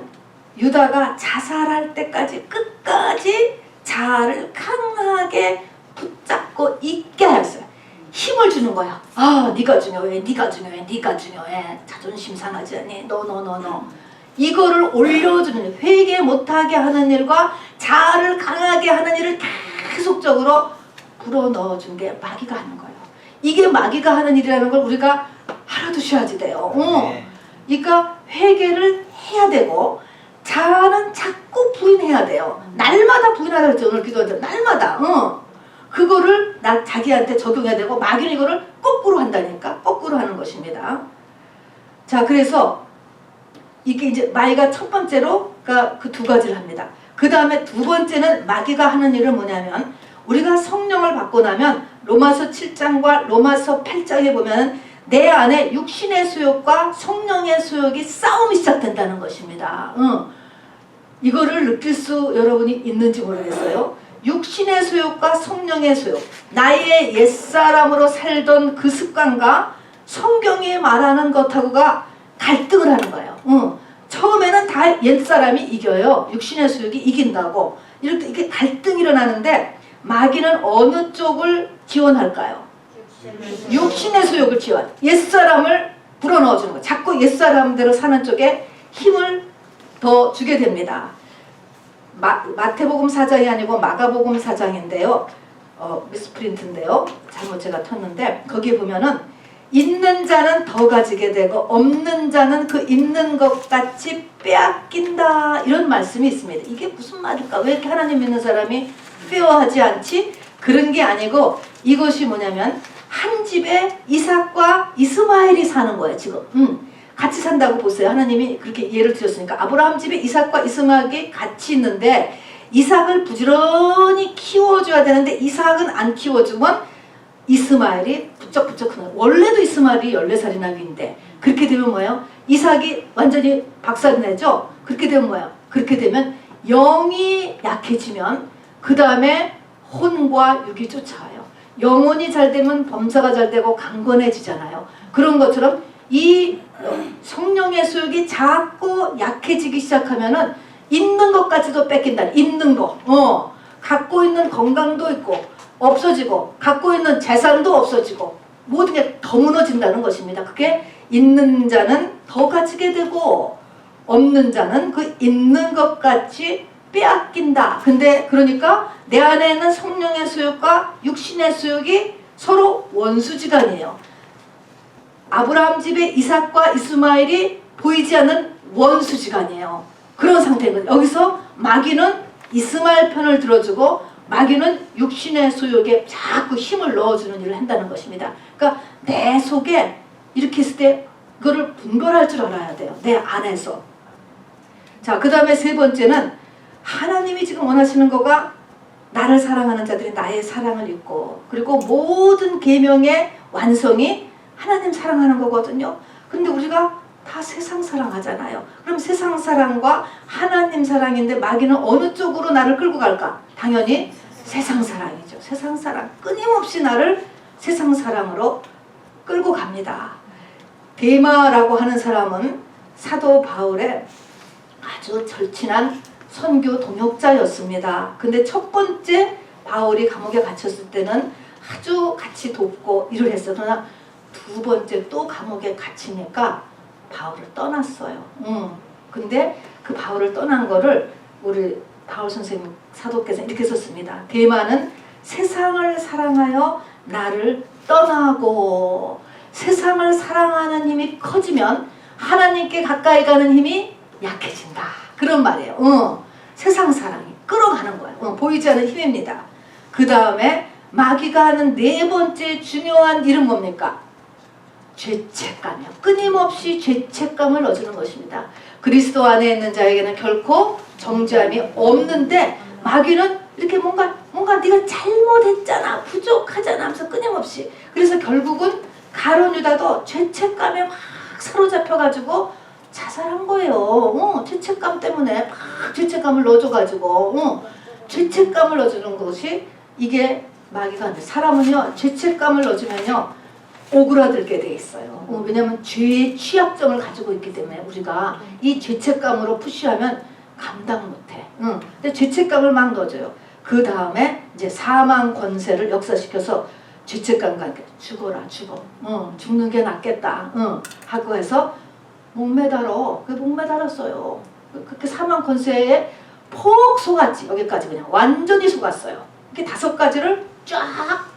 유다가 자살할 때까지 끝까지 자아를 강하게 붙잡고 있게 하였어요. 힘을 주는 거야. 네가 중요해. 자존심 상하지 않니? 너. 이거를 올려주는 회개 못하게 하는 일과 자아를 강하게 하는 일을 계속적으로 불어넣어준 게 마귀가 하는 거예요. 이게 마귀가 하는 일이라는 걸 우리가 알아두셔야지 돼요. 그러니까 회개를 해야 되고 자아는 자꾸 부인해야 돼요. 날마다 부인하라 그랬죠. 오늘 기도할 때 날마다. 그거를 자기한테 적용해야 되고 마귀는 이거를 거꾸로 한다니까. 거꾸로 하는 것입니다. 자, 그래서 이게 이제 마귀가 첫 번째로 그 두 가지를 합니다. 그 다음에 두 번째는 마귀가 하는 일은 뭐냐면 우리가 성령을 받고 나면 로마서 7장과 로마서 8장에 보면 내 안에 육신의 수욕과 성령의 수욕이 싸움이 시작된다는 것입니다. 이거를 느낄 수 여러분이 있는지 모르겠어요. 육신의 수욕과 성령의 수욕, 나의 옛사람으로 살던 그 습관과 성경이 말하는 것하고가 갈등을 하는 거예요. 처음에는 다 옛사람이 이겨요. 육신의 수욕이 이긴다고. 이렇게 갈등이 일어나는데 마귀는 어느 쪽을 지원할까요? 육신의 수욕을 지원. 옛사람을 불어넣어주는 거예요. 자꾸 옛사람대로 사는 쪽에 힘을 더 주게 됩니다. 마태복음 4장이 아니고 마가복음 4장인데요. 미스프린트인데요. 잘못 제가 텄는데 거기에 보면은 있는 자는 더 가지게 되고 없는 자는 그 있는 것 같이 빼앗긴다 이런 말씀이 있습니다. 이게 무슨 말일까? 왜 이렇게 하나님 믿는 사람이 페어하지 않지? 그런 게 아니고 이것이 뭐냐면 한 집에 이삭과 이스마엘이 사는 거예요. 지금 같이 산다고 보세요. 하나님이 그렇게 예를 들었으니까 아브라함 집에 이삭과 이스마엘이 같이 있는데 이삭을 부지런히 키워줘야 되는데 이삭은 안 키워주면 이스마엘이 부쩍부쩍 크는 거예요. 원래도 이스마엘이 14살이나 위인데 그렇게 되면 뭐예요? 이삭이 완전히 박살이 나죠? 그렇게 되면 뭐예요? 그렇게 되면 영이 약해지면 그 다음에 혼과 육이 쫓아와요. 영혼이 잘 되면 범사가 잘 되고 강건해지잖아요. 그런 것처럼 이 성령의 수욕이 자꾸 약해지기 시작하면은 있는 것까지도 뺏긴다. 있는 거. 갖고 있는 건강도 있고 없어지고 갖고 있는 재산도 없어지고 모든 게 더 무너진다는 것입니다. 그게 있는 자는 더 가지게 되고 없는 자는 그 있는 것 같이 빼앗긴다. 근데 그러니까 내 안에 있는 성령의 수욕과 육신의 수욕이 서로 원수지간이에요. 아브라함 집에 이삭과 이스마엘이 보이지 않는 원수지간이에요. 그런 상태인 거예요. 여기서 마귀는 이스마엘 편을 들어주고 마귀는 육신의 수욕에 자꾸 힘을 넣어주는 일을 한다는 것입니다. 그러니까 내 속에 이렇게 있을 때 그거를 분별할 줄 알아야 돼요. 내 안에서. 자, 그 다음에 세 번째는 하나님이 지금 원하시는 거가 나를 사랑하는 자들이 나의 사랑을 잊고 그리고 모든 계명의 완성이 하나님 사랑하는 거거든요. 근데 우리가 다 세상 사랑하잖아요. 그럼 세상 사랑과 하나님 사랑인데 마귀는 어느 쪽으로 나를 끌고 갈까? 당연히 세상 사랑이죠. 세상 사랑. 끊임없이 나를 세상 사랑으로 끌고 갑니다. 데마라고 하는 사람은 사도 바울의 아주 절친한 선교 동역자였습니다. 근데 첫 번째 바울이 감옥에 갇혔을 때는 아주 같이 돕고 일을 했어요. 그러나 두 번째 또 감옥에 갇히니까 바울을 떠났어요. 근데 그 바울을 떠난 거를 우리 바울 선생님 사도께서 이렇게 썼습니다. 데마는 세상을 사랑하여 나를 떠나고 세상을 사랑하는 힘이 커지면 하나님께 가까이 가는 힘이 약해진다. 그런 말이에요. 세상 사랑이 끌어가는 거예요. 보이지 않는 힘입니다. 그 다음에 마귀가 하는 네 번째 중요한 일은 뭡니까? 죄책감이요. 끊임없이 죄책감을 넣어주는 것입니다. 그리스도 안에 있는 자에게는 결코 정죄함이 없는데 마귀는 이렇게 뭔가 네가 잘못했잖아, 부족하잖아 하면서 끊임없이. 그래서 결국은 가룟 유다도 죄책감에 막 사로잡혀가지고 자살한 거예요. 죄책감 때문에 막 죄책감을 넣어줘가지고 죄책감을 넣어주는 것이 이게 마귀가 안 돼. 사람은요 죄책감을 넣어주면요 오그라들게 돼 있어요. 왜냐하면 죄의 취약점을 가지고 있기 때문에 우리가 이 죄책감으로 푸시하면 감당 못해. 근데 죄책감을 막 넣어줘요. 그 다음에 이제 사망 권세를 역사시켜서 죄책감과 함께 죽어라 죽어. 죽는 게 낫겠다. 하고 해서 목매달어. 그 목매달았어요. 그렇게 사망 권세에 폭 속았지. 여기까지 그냥 완전히 속았어요. 이렇게 5가지를 쫙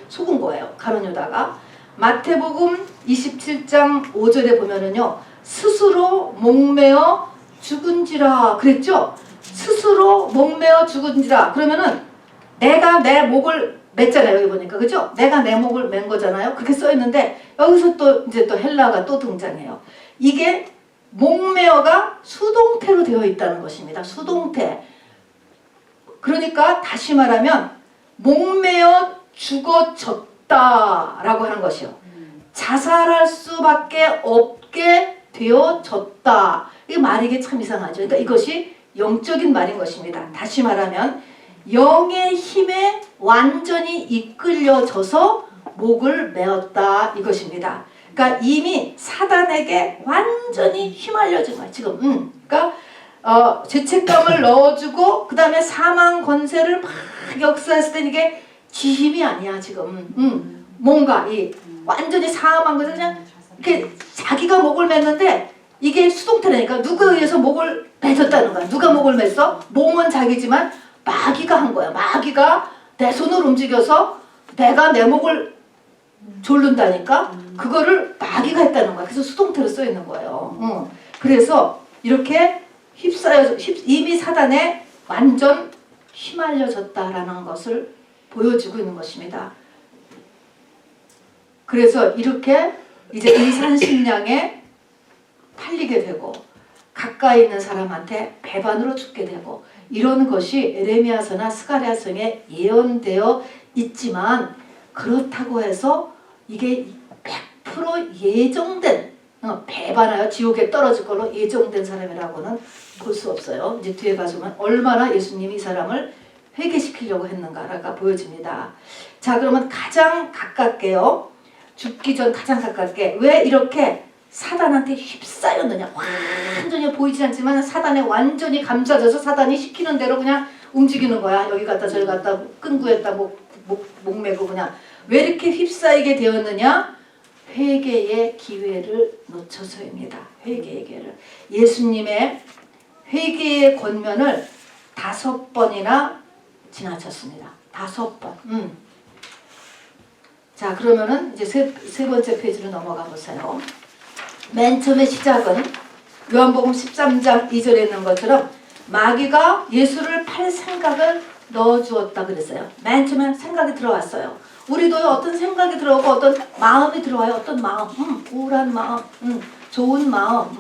속은 거예요. 가룟 유다가. 마태복음 27장 5절에 보면은요. 스스로 목매어 죽은지라 그랬죠? 스스로 목매어 죽은지라. 그러면은 내가 내 목을 맸잖아요. 여기 보니까. 그죠? 내가 내 목을 맨 거잖아요. 그렇게 써 있는데 여기서 또 이제 또 헬라가 또 등장해요. 이게 목매어가 수동태로 되어 있다는 것입니다. 수동태. 그러니까 다시 말하면 목매어 죽어졌다라고 하는 것이요. 자살할 수밖에 없게 되어졌다. 이 말이 이게 참 이상하죠. 그러니까 이것이 영적인 말인 것입니다. 다시 말하면 영의 힘에 완전히 이끌려져서 목을 메었다 이것입니다. 그러니까 이미 사단에게 완전히 휘말려진 거야 지금. 그러니까 죄책감을 넣어주고 그 다음에 사망 권세를 막 역사했을 때 이게 지 힘이 아니야 지금. 뭔가 이 완전히 사망 권세 그냥 이렇게 자기가 목을 맸는데 이게 수동태라니까 누구에 의해서 목을 맺었다는 거야. 누가 목을 맸어? 몸은 자기지만 마귀가 한 거야. 마귀가 내 손을 움직여서 내가 내 목을 졸른다니까 그거를 마귀가 했다는 거야. 그래서 수동태로 써 있는 거예요. 그래서 이렇게 이미 사단에 완전 휘말려졌다라는 것을 보여주고 있는 것입니다. 그래서 이렇게 이제 이산식량에 팔리게 되고 가까이 있는 사람한테 배반으로 죽게 되고 이런 것이 에레미야서나 스가랴서에 예언되어 있지만 그렇다고 해서 이게 100% 예정된 배반하여 지옥에 떨어질 걸로 예정된 사람이라고는 볼 수 없어요. 이제 뒤에 가서 보면 얼마나 예수님이 이 사람을 회개시키려고 했는가가 보여집니다. 자, 그러면 가장 가깝게요. 죽기 전 가장 가깝게 왜 이렇게 사단한테 휩싸였느냐. 완전히 보이지 않지만 사단에 완전히 감싸져서 사단이 시키는 대로 그냥 움직이는 거야. 여기 갔다 저기 갔다 끈구했다 목매고 그냥. 왜 이렇게 휩싸이게 되었느냐. 회개의 기회를 놓쳐서입니다. 회개의 기회를. 예수님의 회개의 권면을 5번이나 지나쳤습니다. 5번. 자, 그러면은 이제 세 번째 페이지로 넘어가 보세요. 맨 처음에 시작은 요한복음 13장 2절에 있는 것처럼 마귀가 예수를 팔 생각을 넣어주었다 그랬어요. 맨 처음에 생각이 들어왔어요. 우리도 어떤 생각이 들어오고 어떤 마음이 들어와요. 어떤 마음, 우울한 마음, 좋은 마음,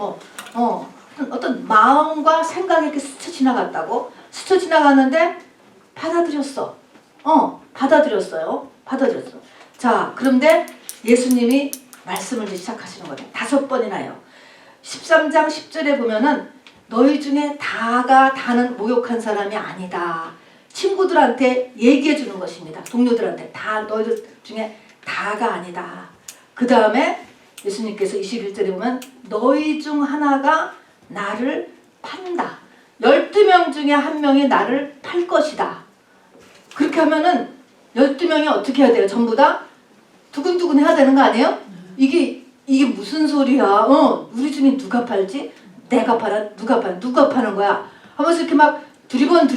어떤 마음과 생각이 이렇게 스쳐 지나갔다고. 스쳐 지나갔는데 받아들였어. 받아들였어요. 자, 그런데 예수님이 말씀을 이제 시작하시는 거예요. 5번이나요. 13장 10절에 보면은 너희 중에 다는 모욕한 사람이 아니다. 친구들한테 얘기해 주는 것입니다. 동료들한테 다 너희들 중에 다가 아니다. 그 다음에 예수님께서 21절에 보면 너희 중 하나가 나를 판다. 12명 중에 한 명이 나를 팔 것이다. 그렇게 하면은 12명이 어떻게 해야 돼요? 전부 다 두근두근 해야 되는 거 아니에요? 이게 무슨 소리야? 우리 중에 누가 팔지? 내가 팔아? 누가 파는 거야? 하면서 이렇게 막 두리번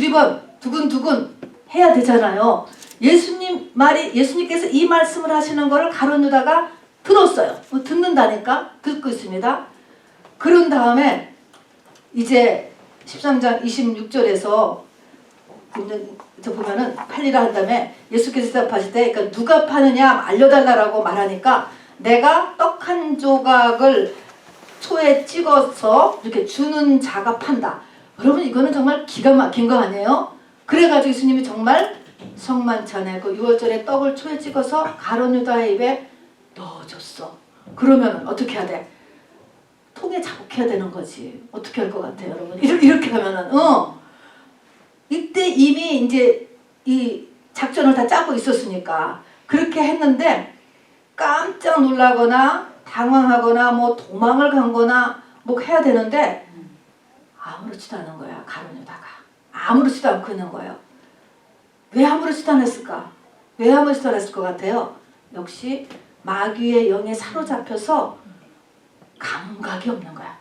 두근두근 해야 되잖아요. 예수님께서 이 말씀을 하시는 거를 가룟 유다가 들었어요. 듣는다니까 듣고 있습니다. 그런 다음에 이제 13장 26절에서 보면은 팔리라 한 다음에 예수께서 대답하실 때 그러니까 누가 파느냐 알려달라고 말하니까 내가 떡 한 조각을 초에 찍어서 이렇게 주는 자가 판다. 여러분 이거는 정말 기가 막힌 거 아니에요? 그래가지고 예수님이 정말 성만찬에 그 6월절에 떡을 초에 찍어서 가룟 유다의 입에 넣어줬어. 그러면 어떻게 해야 돼? 통에 자국해야 되는 거지. 어떻게 할 것 같아요, 여러분? 이렇게 하면은 이때 이미 이제 이 작전을 다 짜고 있었으니까 그렇게 했는데 깜짝 놀라거나 당황하거나 뭐 도망을 간거나 뭐 해야 되는데 아무렇지도 않은 거야. 가룟 유다가 아무렇지도 않고 있는 거예요. 왜 아무렇지도 않았을까? 왜 아무렇지도 않았을 것 같아요? 역시 마귀의 영에 사로잡혀서 감각이 없는 거야.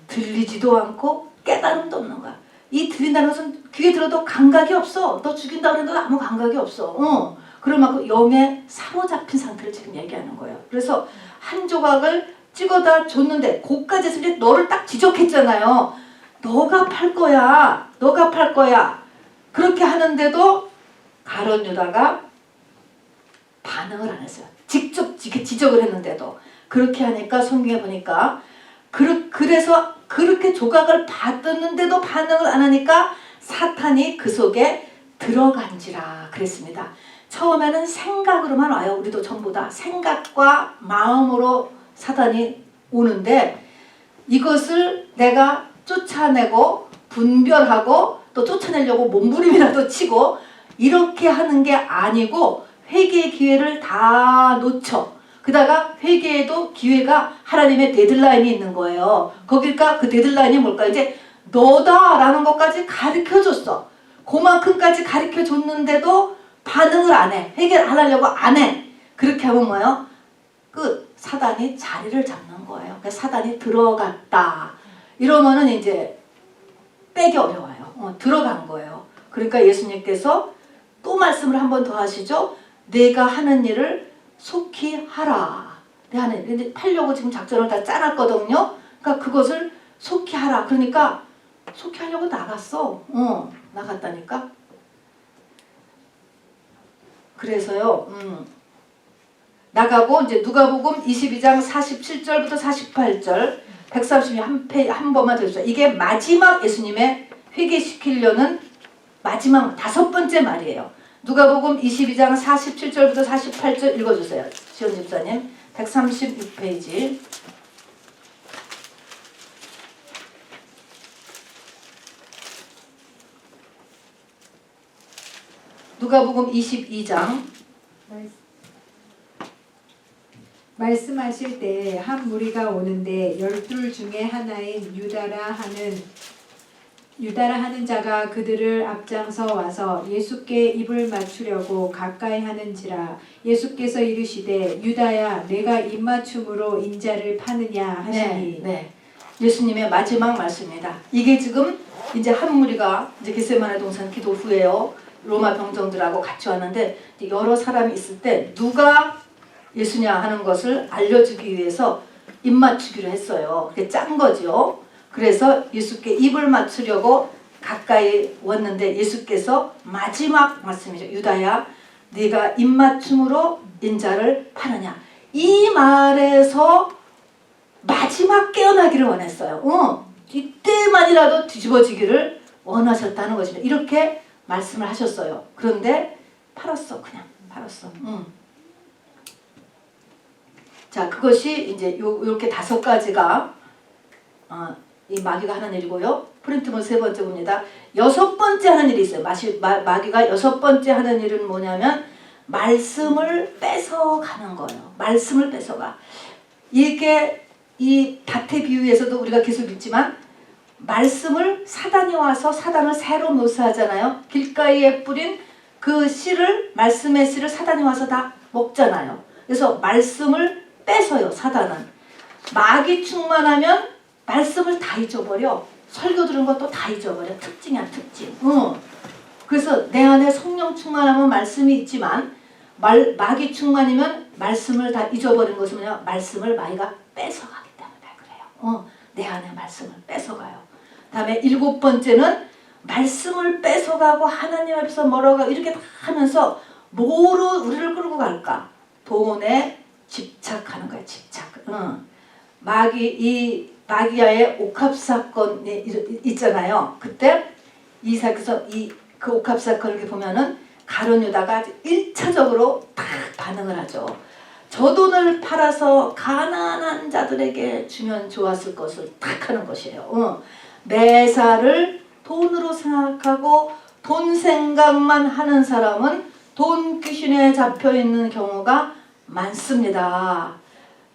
들리지도 않고 깨달음도 없는 거야. 이 들린다는 것은 귀에 들어도 감각이 없어. 너 죽인다고 해도 아무 감각이 없어. 그러면 영에 사로잡힌 상태를 지금 얘기하는 거예요. 그래서 한 조각을 찍어다 줬는데 고까지 했을 때 너를 딱 지적했잖아요. 너가 팔 거야. 너가 팔 거야. 그렇게 하는데도 가룟 유다가 반응을 안 했어요. 직접 지적을 했는데도. 그렇게 하니까 성경에 보니까 그래서 그렇게 조각을 받았는데도 반응을 안 하니까 사탄이 그 속에 들어간지라 그랬습니다. 처음에는 생각으로만 와요. 우리도 전부 다 생각과 마음으로 사탄이 오는데 이것을 내가 쫓아내고 분별하고 또 쫓아내려고 몸부림이라도 치고 이렇게 하는 게 아니고 회개의 기회를 다 놓쳐. 그다가 회개에도 기회가 하나님의 데드라인이 있는 거예요. 거기가 그 데드라인이 뭘까? 이제 너다라는 것까지 가르쳐줬어. 그만큼까지 가르쳐줬는데도 반응을 안 해. 회개를 안 하려고 안 해. 그렇게 하면 뭐예요? 그 사단이 자리를 잡는 거예요. 그래서 사단이 들어갔다. 이러면은 이제 빼기 어려워요. 들어간 거예요. 그러니까 예수님께서 또 말씀을 한 번 더 하시죠. 내가 하는 일을 속히 하라. 내가 하는 일. 근데 팔려고 지금 작전을 다 짜놨거든요. 그러니까 그것을 속히 하라. 그러니까 속히 하려고 나갔어. 나갔다니까. 그래서요. 나가고 이제 누가복음 22장 47절부터 48절 132 한 번만 더 해주세요. 이게 마지막 예수님의 회개시키려는 마지막 5번째 말이에요. 누가복음 22장 47절부터 48절 읽어주세요. 지원 집사님 136페이지. 누가복음 22장 말씀하실 때 한 무리가 오는데 12 중에 하나인 유다라 하는 자가 그들을 앞장서 와서 예수께 입을 맞추려고 가까이 하는지라 예수께서 이르시되 유다야 내가 입맞춤으로 인자를 파느냐 하시니. 네. 예수님의 마지막 말씀입니다. 이게 지금 이제 한 무리가 이제 겟세마네 동산 기도 후에요. 로마 병정들하고 같이 왔는데 여러 사람이 있을 때 누가 예수냐 하는 것을 알려주기 위해서 입 맞추기로 했어요. 그게 짠 거죠. 그래서 예수께 입을 맞추려고 가까이 왔는데 예수께서 마지막 말씀이죠. 유다야 네가 입맞춤으로 인자를 파느냐. 이 말에서 마지막 깨어나기를 원했어요. 이때만이라도 뒤집어지기를 원하셨다는 것입니다. 이렇게 말씀을 하셨어요. 그런데 팔았어. 그냥 팔았어. 자, 그것이 이제 요렇게 5가지가 이 마귀가 하는 일이고요. 프린트물 3번째 봅니다. 6번째 하는 일이 있어요. 마귀가 6번째 하는 일은 뭐냐면 말씀을 뺏어가는 거예요. 말씀을 뺏어가. 이게 이 밭의 비유에서도 우리가 계속 읽지만 말씀을 사단이 와서 사단을 새로 묘사하잖아요. 길가에 뿌린 그 씨를 말씀의 씨를 사단이 와서 다 먹잖아요. 그래서 말씀을 뺏어요. 사단은. 마귀 충만하면 말씀을 다 잊어버려. 설교 들은 것도 다 잊어버려. 특징이야 특징. 그래서 내 안에 성령 충만하면 말씀이 있지만 마귀 충만이면 말씀을 다 잊어버린 것은 뭐냐. 말씀을 마귀가 뺏어가기 때문에 그래요. 내 안에 말씀을 뺏어가요. 다음에 7번째는 말씀을 뺏어가고 하나님 앞에서 멀어가고 이렇게 다 하면서 뭐로 우리를 끌고 갈까? 돈에 집착하는 거야. 집착. 마귀야의 옥합사건이 있잖아요. 그때 이삭에서 그 옥합사건을 이렇게 보면은 가룟 유다가 1차적으로 딱 반응을 하죠. 저 돈을 팔아서 가난한 자들에게 주면 좋았을 것을 딱 하는 것이에요. 매사를 돈으로 생각하고 돈 생각만 하는 사람은 돈 귀신에 잡혀있는 경우가 많습니다.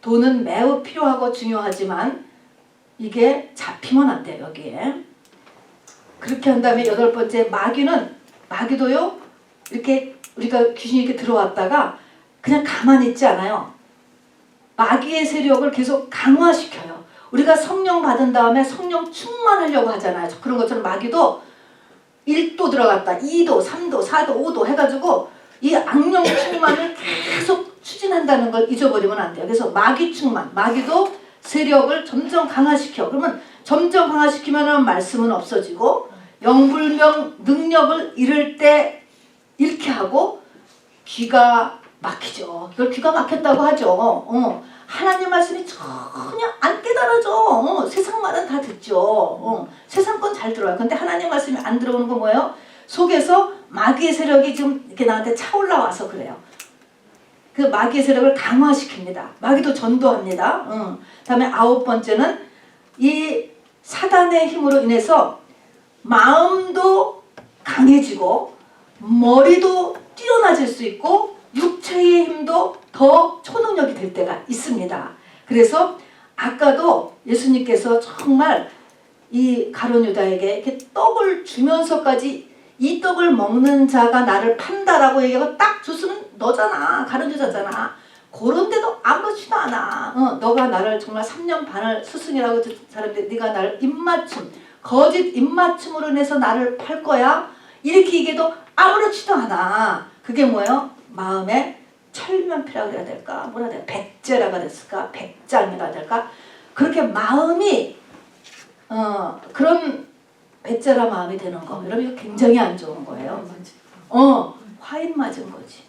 돈은 매우 필요하고 중요하지만 이게 잡히면 안 돼요. 여기에. 그렇게 한 다음에 8번째 마귀도요. 이렇게 우리가 귀신이 이렇게 들어왔다가 그냥 가만히 있지 않아요. 마귀의 세력을 계속 강화시켜요. 우리가 성령 받은 다음에 성령 충만하려고 하잖아요. 그런 것처럼 마귀도 1도 들어갔다 2도 3도 4도 5도 해가지고 이 악령 충만을 계속 추진한다는 걸 잊어버리면 안 돼요. 그래서 마귀 충만, 마귀도 세력을 점점 강화시켜. 그러면 점점 강화시키면 말씀은 없어지고 영불명 능력을 잃을 때 잃게 하고 귀가 막히죠. 이걸 귀가 막혔다고 하죠. 하나님 말씀이 전혀 안 깨달아져. 세상 말은 다 듣죠. 세상 건 잘 들어요. 근데 하나님 말씀이 안 들어오는 건 뭐예요? 속에서 마귀의 세력이 지금 이렇게 나한테 차올라와서 그래요. 그 마귀의 세력을 강화시킵니다. 마귀도 전도합니다. 다음에 9번째는 이 사단의 힘으로 인해서 마음도 강해지고 머리도 뛰어나질 수 있고 육체의 힘도 더 초능력이 될 때가 있습니다. 그래서 아까도 예수님께서 정말 이 가룟 유다에게 이렇게 떡을 주면서까지 이 떡을 먹는 자가 나를 판다라고 얘기하고 딱 줬으면 너잖아. 가룟 유다잖아. 그런데도 아무렇지도 않아. 너가 나를 정말 3년 반을 스승이라고 듣는 사람인데 네가 나를 입맞춤, 거짓 입맞춤으로 인해서 나를 팔 거야? 이렇게 얘기해도 아무렇지도 않아. 그게 뭐예요? 마음에 철면피라고 해야 될까? 뭐라 해야 될까? 백제라고 됐을까? 백장이라 해야 될까? 그렇게 마음이 그런 배짜라 마음이 되는 거. 여러분 이거 굉장히 안 좋은 거예요. 화인 맞은 거지.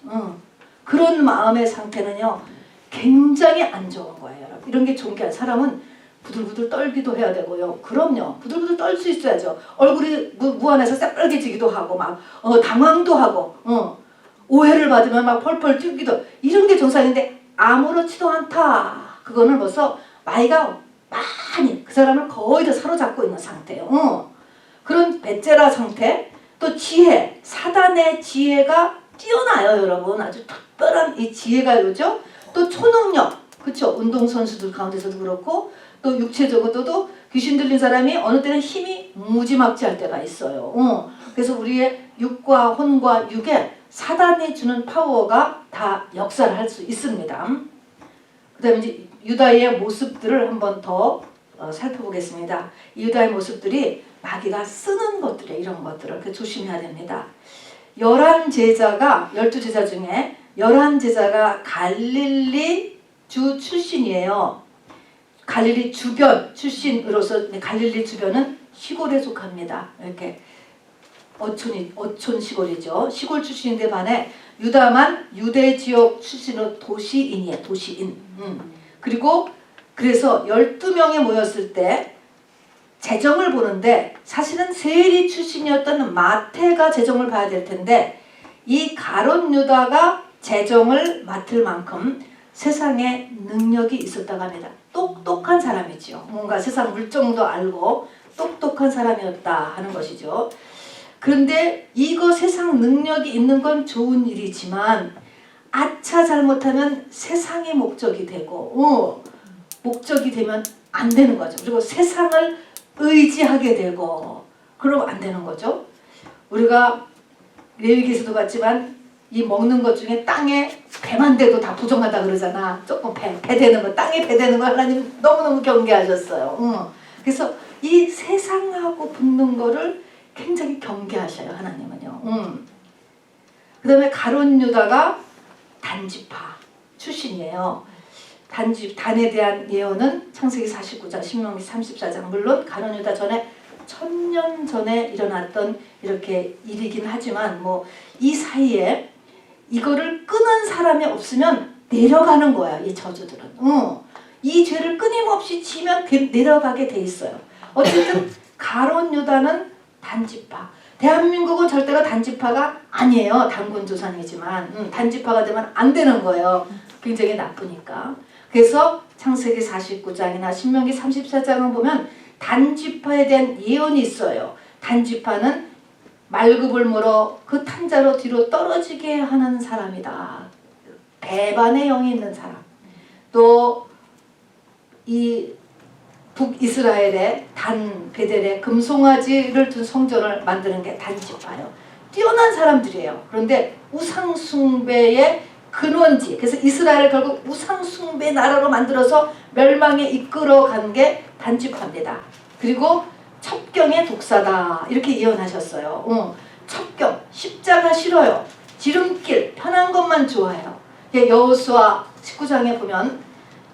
그런 마음의 상태는요 굉장히 안 좋은 거예요. 여러분. 이런 게 존귀한 사람은 부들부들 떨기도 해야 되고요. 그럼요. 부들부들 떨 수 있어야죠. 얼굴이 무안해서 새빨개지기도 하고 막 당황도 하고 오해를 받으면 막 펄펄 뛰기도 이런 게 정상인데 아무렇지도 않다. 그거는 벌써 마귀가 많이 그 사람을 거의 다 사로잡고 있는 상태예요. 그런 베제라 상태 또 지혜 사단의 지혜가 뛰어나요. 여러분 아주 특별한 이 지혜가 요죠. 또 초능력 그쵸 운동선수들 가운데서도 그렇고 또 육체적으로도 귀신 들린 사람이 어느 때는 힘이 무지막지할 때가 있어요. 그래서 우리의 육과 혼과 육에 사단이 주는 파워가 다 역사를 할 수 있습니다. 그 다음에 이제 유다의 모습들을 한번 더 살펴보겠습니다. 이 유다의 모습들이 마귀가 쓰는 것들이에요. 이런 것들을 조심해야 됩니다. 11제자가 12제자 중에 11제자가 갈릴리 주 출신이에요. 갈릴리 주변 출신으로서 갈릴리 주변은 시골에 속합니다. 이렇게 어촌 시골이죠. 시골 출신인데 반해 유다만 유대 지역 출신으로 도시인이에요. 도시인. 그리고 그래서 12명이 모였을 때 재정을 보는데 사실은 세리 출신이었던 마태가 재정을 봐야 될 텐데 이 가룟 유다가 재정을 맡을 만큼 세상에 능력이 있었다고 합니다. 똑똑한 사람이죠. 뭔가 세상 물정도 알고 똑똑한 사람이었다 하는 것이죠. 그런데 이거 세상 능력이 있는 건 좋은 일이지만 아차 잘못하면 세상의 목적이 되고 목적이 되면 안 되는 거죠. 그리고 세상을 의지하게 되고 그러면 안 되는 거죠. 우리가 레위기에서도 봤지만 이 먹는 것 중에 땅에 배만 대도 다 부정하다 그러잖아. 조금 배 대는 거 땅에 배 대는 거 하나님 너무너무 경계하셨어요. 그래서 이 세상하고 붙는 거를 굉장히 경계하셔요. 하나님은요. 그 다음에 가룟 유다가 단지파 출신이에요. 단에 대한 예언은 창세기 49장, 신명기 34장. 물론 가룟 유다 전에 1000년 전에 일어났던 이렇게 일이긴 하지만 뭐 이 사이에 이거를 끄는 사람이 없으면 내려가는 거야. 이 저주들은. 이 죄를 끊임없이 지면 내려가게 돼 있어요. 어쨌든 가룟 유다는 단지파. 대한민국은 절대가 단지파가 아니에요. 단군조상이지만 단지파가 되면 안 되는 거예요. 굉장히 나쁘니까. 그래서 창세기 49장이나 신명기 34장을 보면 단지파에 대한 예언이 있어요. 단지파는 말굽을 물어 그 탄자로 뒤로 떨어지게 하는 사람이다. 배반의 영이 있는 사람. 또 이 북이스라엘의 단 베델에 금송아지를 둔 성전을 만드는 게 단지파예요. 뛰어난 사람들이에요. 그런데 우상숭배의 근원지. 그래서 이스라엘을 결국 우상숭배 나라로 만들어서 멸망에 이끌어간 게 단지파입니다. 그리고 첩경의 독사다. 이렇게 예언하셨어요. 첩경, 십자가 싫어요. 지름길 편한 것만 좋아해요. 여호수아 19장에 보면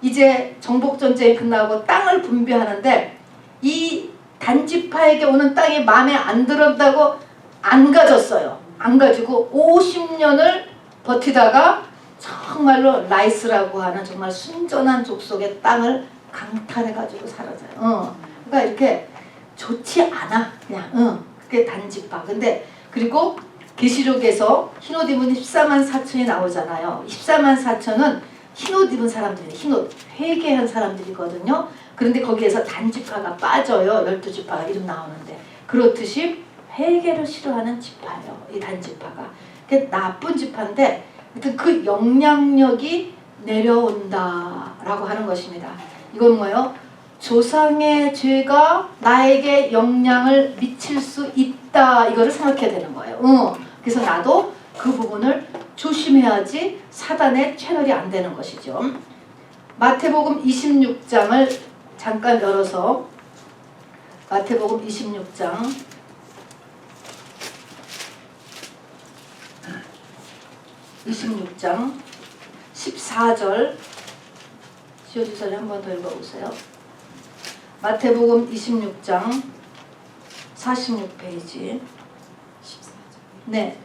이제 정복전쟁이 끝나고 땅을 분배하는데 이 단지파에게 오는 땅이 마음에 안 들었다고 안 가졌어요. 안 가지고 50년을 버티다가 정말로 라이스라고 하는 정말 순전한 족속의 땅을 강탈해가지고 사라져요. 그러니까 이렇게 좋지 않아. 그냥 그게 단지파. 근데 그리고 계시록에서 흰옷 입은 14만 4천이 나오잖아요. 14만 4천은 흰옷 입은 사람들이 흰옷 회개한 사람들이거든요. 그런데 거기에서 단지파가 빠져요. 12지파가 이름 나오는데 그렇듯이 회개를 싫어하는 지파예요. 이 단지파가. 그게 나쁜 지파인데 그 영향력이 내려온다라고 하는 것입니다. 이건 뭐예요? 조상의 죄가 나에게 영향을 미칠 수 있다. 이거를 생각해야 되는 거예요. 그래서 나도 그 부분을 조심해야지 사단의 채널이 안 되는 것이죠. 마태복음 26장을 잠깐 열어서 마태복음 26장 14절 지어주사님 한 번 더 읽어보세요. 마태복음 26장 46페이지. 네.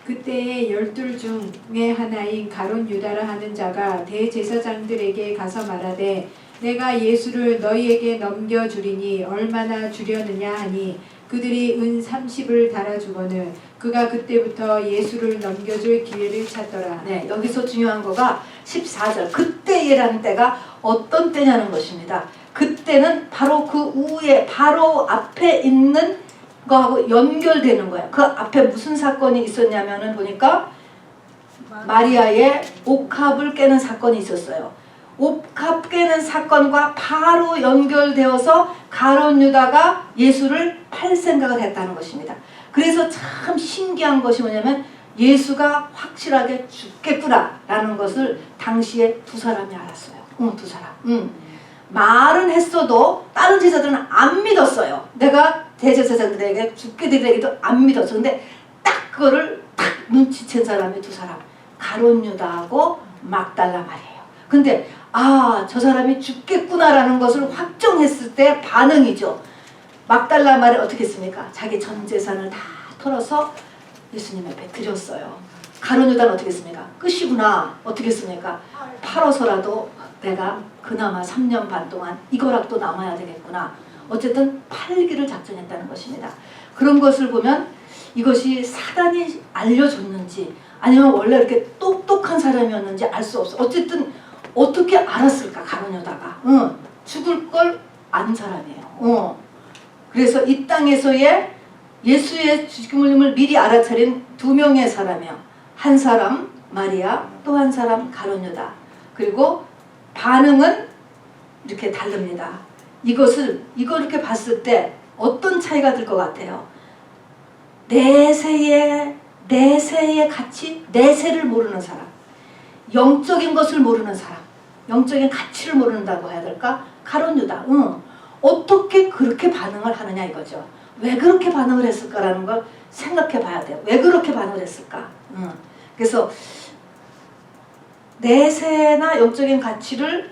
그때에 12 중에 하나인 가룟 유다라 하는 자가 대제사장들에게 가서 말하되 내가 예수를 너희에게 넘겨주리니 얼마나 주려느냐 하니 그들이 은 30을 달아주거늘 그가 그때부터 예수를 넘겨줄 기회를 찾더라. 네, 여기서 중요한 거가 14절 그때라는 때가 어떤 때냐는 것입니다. 그때는 바로 그 후에 바로 앞에 있는 거하고 연결되는 거예요. 그 앞에 무슨 사건이 있었냐면은 보니까 마리아의 옥합을 깨는 사건이 있었어요. 옥합 깨는 사건과 바로 연결되어서 가룟 유다가 예수를 팔 생각을 했다는 것입니다. 그래서 참 신기한 것이 뭐냐면 예수가 확실하게 죽겠구나라는 것을 당시에 두 사람이 알았어요. 두 사람. 말은 했어도 다른 제자들은 안 믿었어요. 내가 대제사장들에게 죽게 되기도 안 믿었어. 근데 딱 그거를 딱 눈치챈 사람이 두 사람. 가룟 유다하고 막달라 말이에요. 근데 저 사람이 죽겠구나라는 것을 확정했을 때 반응이죠. 막달라 말이 어떻게 했습니까? 자기 전 재산을 다 털어서 예수님 앞에 드렸어요. 가룟 유다는 어떻게 했습니까? 끝이구나. 어떻게 했습니까? 팔아서라도 내가 그나마 3년 반 동안 이거라도 남아야 되겠구나. 어쨌든 팔기를 작정했다는 것입니다. 그런 것을 보면 이것이 사단이 알려줬는지 아니면 원래 이렇게 똑똑한 사람이었는지 알 수 없어. 어쨌든 어떻게 알았을까 가룟 유다가. 죽을 걸 아는 사람이에요. 그래서 이 땅에서의 예수의 죽음을 미리 알아차린 두 명의 사람이요. 한 사람 마리아, 또 한 사람 가룟 유다. 그리고 반응은 이렇게 다릅니다. 이걸 이렇게 봤을 때 어떤 차이가 들 것 같아요? 내세의 가치, 내세를 모르는 사람, 영적인 것을 모르는 사람, 영적인 가치를 모른다고 해야 될까? 가룟 유다. 어떻게 그렇게 반응을 하느냐 이거죠. 왜 그렇게 반응을 했을까라는 걸 생각해 봐야 돼요. 왜 그렇게 반응을 했을까? 그래서 내세나 영적인 가치를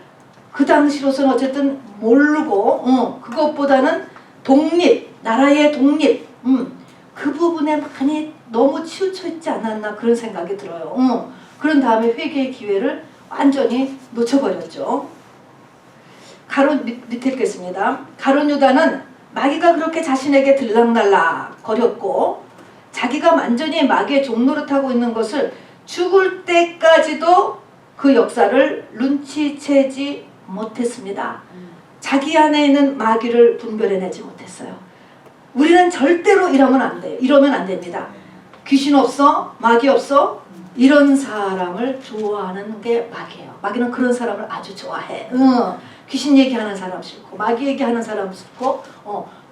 그 당시로서는 어쨌든 모르고 그것보다는 독립, 나라의 독립 그 부분에 많이 너무 치우쳐 있지 않았나 그런 생각이 들어요. 그런 다음에 회개의 기회를 완전히 놓쳐버렸죠. 밑에 읽겠습니다. 가룟 유다는 마귀가 그렇게 자신에게 들락날락 거렸고 자기가 완전히 마귀의 종노릇하고 있는 것을 죽을 때까지도 그 역사를 눈치채지 못했습니다. 자기 안에 있는 마귀를 분별해내지 못했어요. 우리는 절대로 이러면 안 돼요. 이러면 안 됩니다. 귀신 없어? 마귀 없어? 이런 사람을 좋아하는 게 마귀예요. 마귀는 그런 사람을 아주 좋아해. 귀신 얘기하는 사람 싫고 마귀 얘기하는 사람 싫고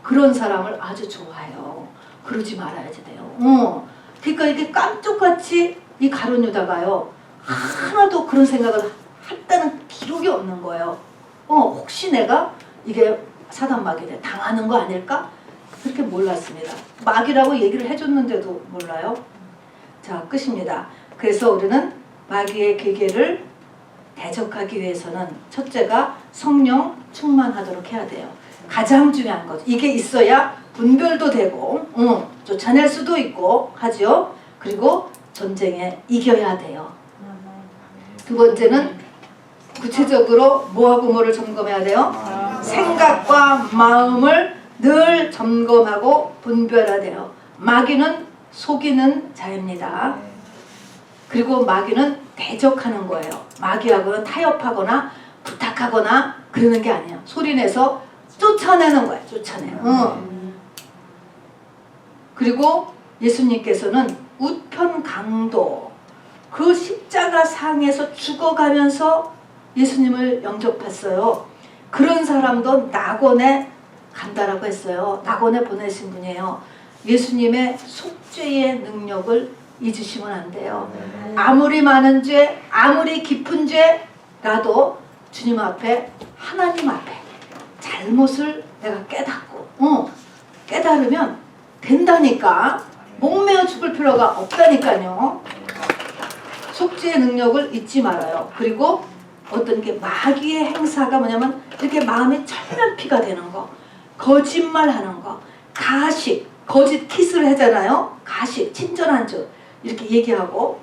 그런 사람을 아주 좋아해요. 그러지 말아야지 돼요. 그러니까 이게 깜짝같이 이 가룟 유다가요 하나도 그런 생각을 했다는 기록이 없는 거예요. 혹시 내가 이게 사단 마귀에 당하는 거 아닐까? 그렇게 몰랐습니다. 마귀라고 얘기를 해줬는데도 몰라요. 자, 끝입니다. 그래서 우리는 마귀의 계계를 대적하기 위해서는 첫째가 성령 충만하도록 해야 돼요. 가장 중요한 것. 이게 있어야 분별도 되고 쫓아낼 수도 있고 하죠. 그리고 전쟁에 이겨야 돼요. 두 번째는 구체적으로 뭐하고 뭐를 점검해야 돼요? 생각과 마음을 늘 점검하고 분별해야 돼요. 마귀는 속이는 자입니다. 그리고 마귀는 대적하는 거예요. 마귀하고는 타협하거나 부탁하거나 그러는 게 아니에요. 소리내서 쫓아내는 거예요. 쫓아내요. 그리고 예수님께서는 우편 강도, 그 십자가 상에서 죽어가면서 예수님을 영접했어요. 그런 사람도 낙원에 간다라고 했어요. 낙원에 보내신 분이에요. 예수님의 속죄의 능력을 잊으시면 안 돼요. 아무리 많은 죄, 아무리 깊은 죄라도 주님 앞에, 하나님 앞에 잘못을 내가 깨닫고 깨달으면 된다니까. 목매어 죽을 필요가 없다니까요. 속죄의 능력을 잊지 말아요. 그리고 어떤 게 마귀의 행사가 뭐냐면 이렇게 마음이 철면피가 되는 거, 거짓말하는 거, 가식, 거짓 키스를 하잖아요. 가식, 친절한 척 이렇게 얘기하고,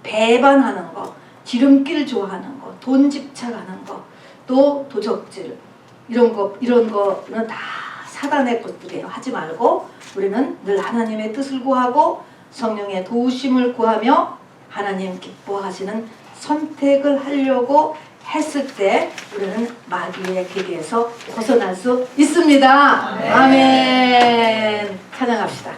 배반하는 거, 지름길 좋아하는 거, 돈 집착하는 거, 또 도적질, 이런 거는 다 사단의 것들이에요. 하지 말고 우리는 늘 하나님의 뜻을 구하고 성령의 도우심을 구하며 하나님 기뻐하시는 선택을 하려고 했을 때 우리는 마귀의 계계에서 벗어날 수 있습니다. 아멘. 찬양합시다.